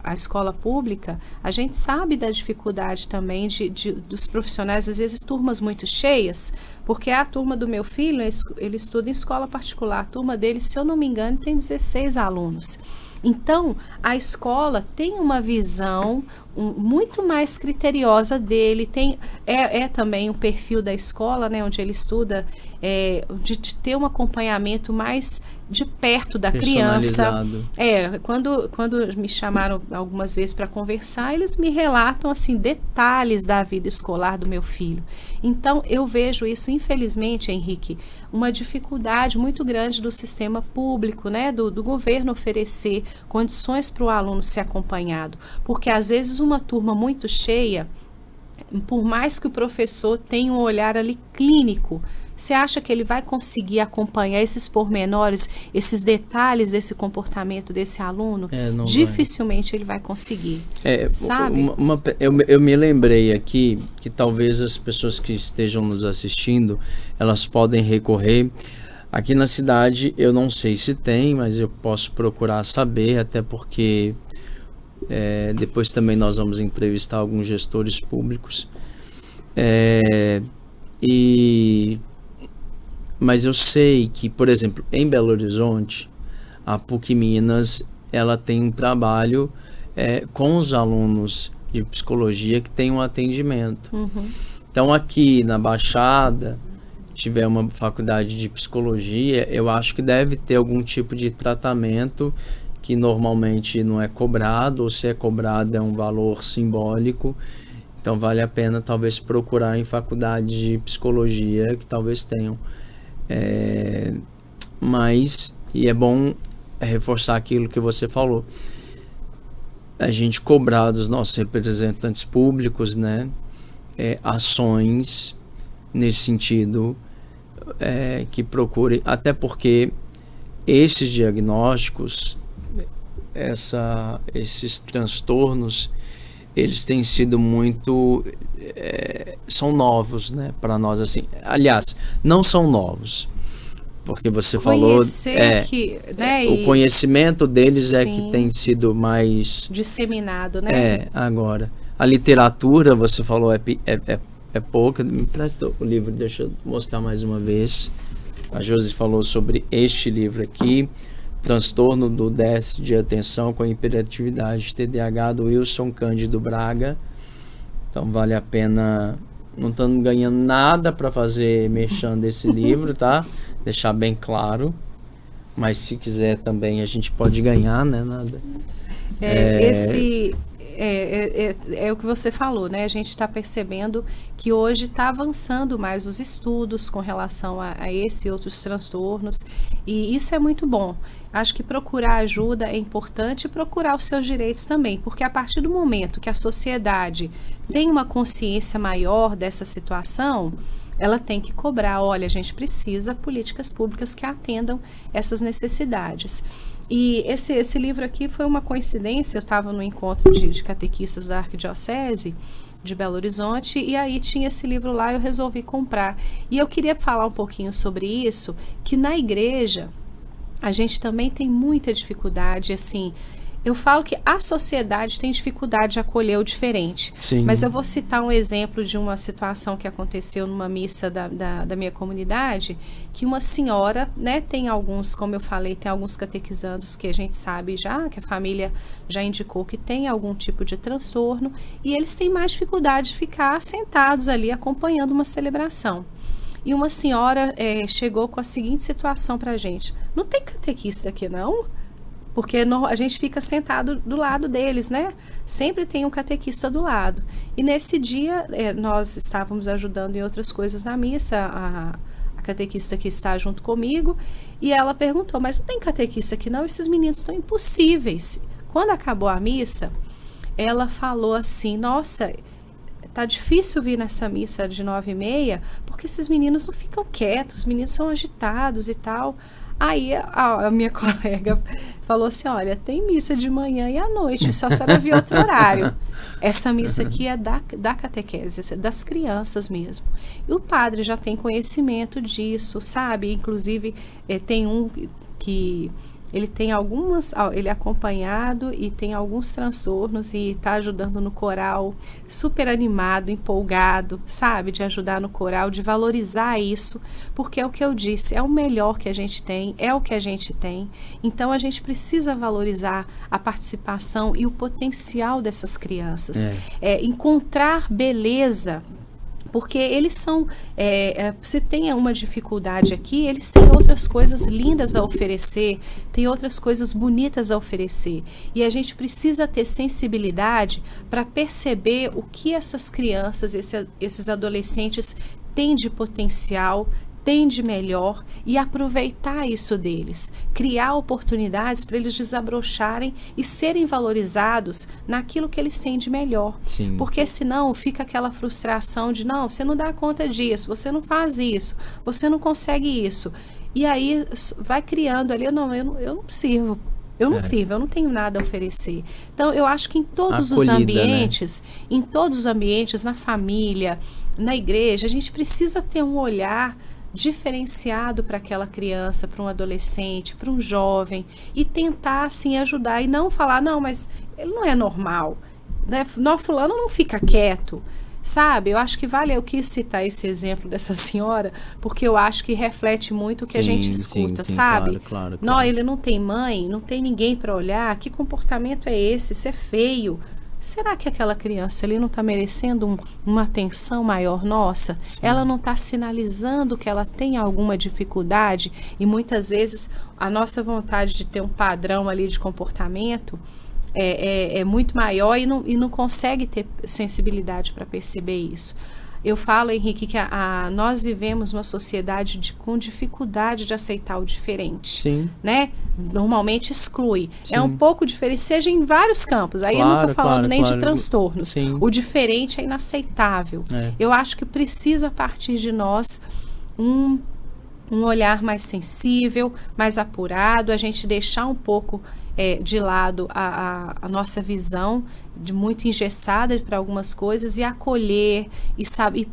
A escola pública, a gente sabe da dificuldade também dos profissionais, às vezes turmas muito cheias, porque a turma do meu filho, ele estuda em escola particular, a turma dele, se eu não me engano, tem 16 alunos. Então, a escola tem uma visão muito mais criteriosa dele, é também um perfil da escola, né, onde ele estuda, de ter um acompanhamento mais de perto da criança. Quando me chamaram algumas vezes para conversar, eles me relatam assim detalhes da vida escolar do meu filho. Então, eu vejo isso, infelizmente, Henrique, uma dificuldade muito grande do sistema público, né, do governo oferecer condições para o aluno ser acompanhado, porque às vezes uma turma muito cheia, por mais que o professor tenha um olhar ali clínico, você acha que ele vai conseguir acompanhar esses pormenores, esses detalhes desse comportamento desse aluno? Dificilmente ele vai conseguir, sabe? Eu me lembrei aqui que talvez as pessoas que estejam nos assistindo, elas podem recorrer. Aqui na cidade, eu não sei se tem, mas eu posso procurar saber, até porque depois também nós vamos entrevistar alguns gestores públicos. Mas eu sei que, por exemplo, em Belo Horizonte, a PUC Minas, ela tem um trabalho com os alunos de psicologia que tem um atendimento. Uhum. Então, aqui na Baixada, tiver uma faculdade de psicologia, eu acho que deve ter algum tipo de tratamento que normalmente não é cobrado, ou se é cobrado é um valor simbólico. Então, vale a pena talvez procurar em faculdades de psicologia que talvez tenham. E é bom reforçar aquilo que você falou, a gente cobrar dos nossos representantes públicos, né, ações nesse sentido, que procurem, até porque esses diagnósticos, esses transtornos, eles têm sido muito são novos, né, para nós, assim. Aliás, não são novos, porque você falou que, né, o conhecimento deles que tem sido mais disseminado, né? Agora a literatura, você falou, é pouca. Me presta o livro, deixa eu mostrar mais uma vez. A Josi falou sobre este livro aqui, Transtorno do Déficit de Atenção com Hiperatividade, TDAH, do Wilson Cândido Braga. Então vale a pena, não estamos ganhando nada para fazer merchan desse livro, tá? Deixar bem claro. Mas se quiser também a gente pode ganhar, né? Nada. É o que você falou, né? A gente está percebendo que hoje está avançando mais os estudos com relação a esse e outros transtornos, e isso é muito bom. Acho que procurar ajuda é importante, e procurar os seus direitos também, porque a partir do momento que a sociedade tem uma consciência maior dessa situação, ela tem que cobrar, olha, a gente precisa de políticas públicas que atendam essas necessidades. E esse livro aqui foi uma coincidência. Eu estava no encontro de catequistas da Arquidiocese de Belo Horizonte, e aí tinha esse livro lá, eu resolvi comprar. E eu queria falar um pouquinho sobre isso, que na igreja a gente também tem muita dificuldade, assim, Eu falo que a sociedade tem dificuldade de acolher o diferente. Sim. Mas eu vou citar um exemplo de uma situação que aconteceu numa missa da minha comunidade, que uma senhora, né, tem alguns, como eu falei, tem alguns catequizandos que a gente sabe já, que a família já indicou que tem algum tipo de transtorno, e eles têm mais dificuldade de ficar sentados ali acompanhando uma celebração. E uma senhora chegou com a seguinte situação pra gente: não tem catequista aqui não? Porque a gente fica sentado do lado deles, né? Sempre tem um catequista do lado. E nesse dia, nós estávamos ajudando em outras coisas na missa, a catequista que está junto comigo, e ela perguntou, mas não tem catequista aqui não? Esses meninos estão impossíveis. Quando acabou a missa, ela falou assim, nossa, tá difícil vir nessa missa de 9h30, porque esses meninos não ficam quietos, os meninos são agitados e tal. Aí a minha colega falou assim, olha, tem missa de manhã e à noite, só a senhora viu outro horário. Essa missa aqui é da catequese, das crianças mesmo. E o padre já tem conhecimento disso, sabe? Inclusive, tem um que ele tem ele é acompanhado e tem alguns transtornos e está ajudando no coral, super animado, empolgado, sabe? De ajudar no coral, de valorizar isso, porque é o que eu disse, é o melhor que a gente tem, é o que a gente tem. Então a gente precisa valorizar a participação e o potencial dessas crianças. Encontrar beleza, porque eles são, se tem uma dificuldade aqui, eles têm outras coisas lindas a oferecer, tem outras coisas bonitas a oferecer. E a gente precisa ter sensibilidade para perceber o que essas crianças, esses adolescentes têm de potencial, têm de melhor e aproveitar isso deles. Criar oportunidades para eles desabrocharem e serem valorizados naquilo que eles têm de melhor. Sim. Porque senão fica aquela frustração de não, você não dá conta disso, você não faz isso, você não consegue isso. E aí vai criando ali, eu não sirvo. Eu não sirvo, eu não tenho nada a oferecer. Então, eu acho que em todos os ambientes, né? Em todos os ambientes, na família, na igreja, a gente precisa ter um olhar diferenciado para aquela criança, para um adolescente, para um jovem, e tentar assim ajudar e não falar, não, mas ele não é normal, né? Não, fulano não fica quieto, sabe? Eu acho que vale, eu quis citar esse exemplo dessa senhora, porque eu acho que reflete muito o que a gente escuta, sabe? Claro. Não, ele não tem mãe, não tem ninguém para olhar, que comportamento é esse? Isso é feio. Será que aquela criança ali não está merecendo uma atenção maior nossa? Sim. Ela não está sinalizando que ela tem alguma dificuldade? E muitas vezes a nossa vontade de ter um padrão ali de comportamento é muito maior e não consegue ter sensibilidade para perceber isso. Eu falo, Henrique, que nós vivemos uma sociedade com dificuldade de aceitar o diferente. Sim. Né? Normalmente exclui. Sim. É um pouco diferente, seja em vários campos. Aí eu não estou falando nem de transtornos. Sim. O diferente é inaceitável. Eu acho que precisa partir de nós um olhar mais sensível, mais apurado, a gente deixar um pouco de lado a nossa visão de muito engessada para algumas coisas e acolher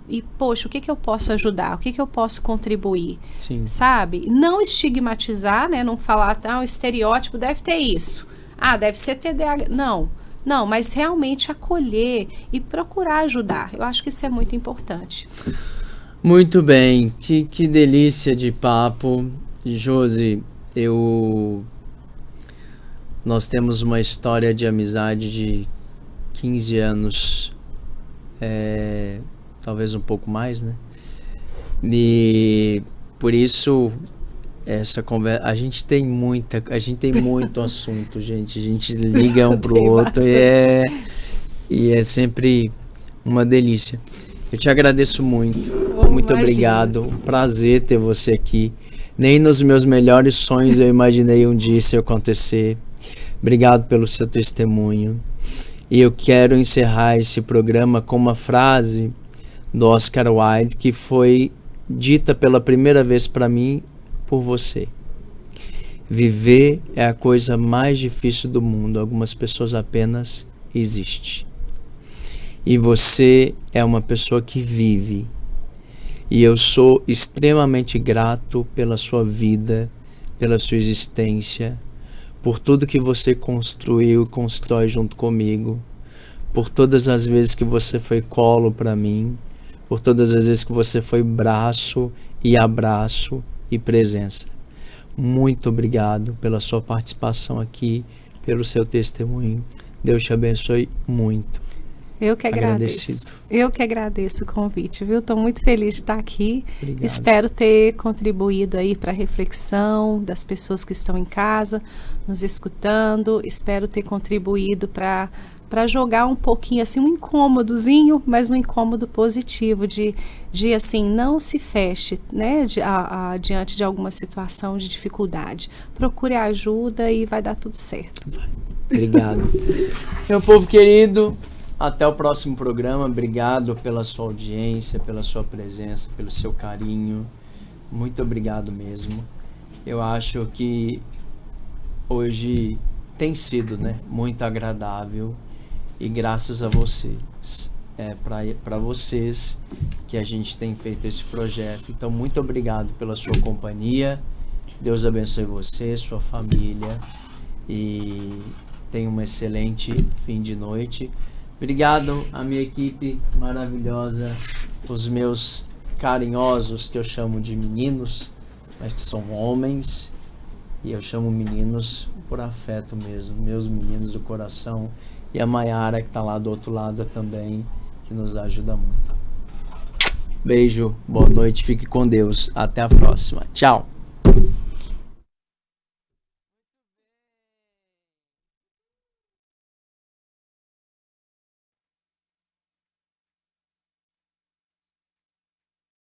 e poxa, o que eu posso ajudar? O que eu posso contribuir? Sim. Sabe? Não estigmatizar, né? Não falar, o estereótipo deve ter isso. Deve ser TDAH. Não, mas realmente acolher e procurar ajudar. Eu acho que isso é muito importante. Muito bem, que delícia de papo. Josi, nós temos uma história de amizade de 15 anos, talvez um pouco mais, né? E por isso essa conversa, a gente tem muito assunto, gente. A gente liga um pro outro e é sempre uma delícia. Eu te agradeço muito. Muito obrigado. Prazer ter você aqui. Nem nos meus melhores sonhos eu imaginei um dia isso acontecer. Obrigado pelo seu testemunho. E eu quero encerrar esse programa com uma frase do Oscar Wilde que foi dita pela primeira vez para mim por você. Viver é a coisa mais difícil do mundo. Algumas pessoas apenas existem. E você é uma pessoa que vive. E eu sou extremamente grato pela sua vida, pela sua existência, por tudo que você construiu e constrói junto comigo, por todas as vezes que você foi colo para mim, por todas as vezes que você foi braço e abraço e presença. Muito obrigado pela sua participação aqui, pelo seu testemunho. Deus te abençoe muito. Eu que agradeço. Agradecido. Eu que agradeço o convite, viu? Estou muito feliz de estar aqui. Obrigado. Espero ter contribuído aí para a reflexão das pessoas que estão em casa, nos escutando. Espero ter contribuído para jogar um pouquinho, assim, um incômodozinho, mas um incômodo positivo, de assim, não se feche, né, diante de alguma situação de dificuldade. Procure ajuda e vai dar tudo certo. Obrigado. Meu povo querido, até o próximo programa. Obrigado pela sua audiência, pela sua presença, pelo seu carinho. Muito obrigado mesmo. Eu acho que hoje tem sido, né, muito agradável, e graças a vocês, para vocês que a gente tem feito esse projeto. Então, muito obrigado pela sua companhia. Deus abençoe você, sua família, e tenha um excelente fim de noite. Obrigado à minha equipe maravilhosa, os meus carinhosos, que eu chamo de meninos, mas que são homens, e eu chamo meninos por afeto mesmo, meus meninos do coração, e a Maiara, que está lá do outro lado também, que nos ajuda muito. Beijo, boa noite, fique com Deus, até a próxima, tchau!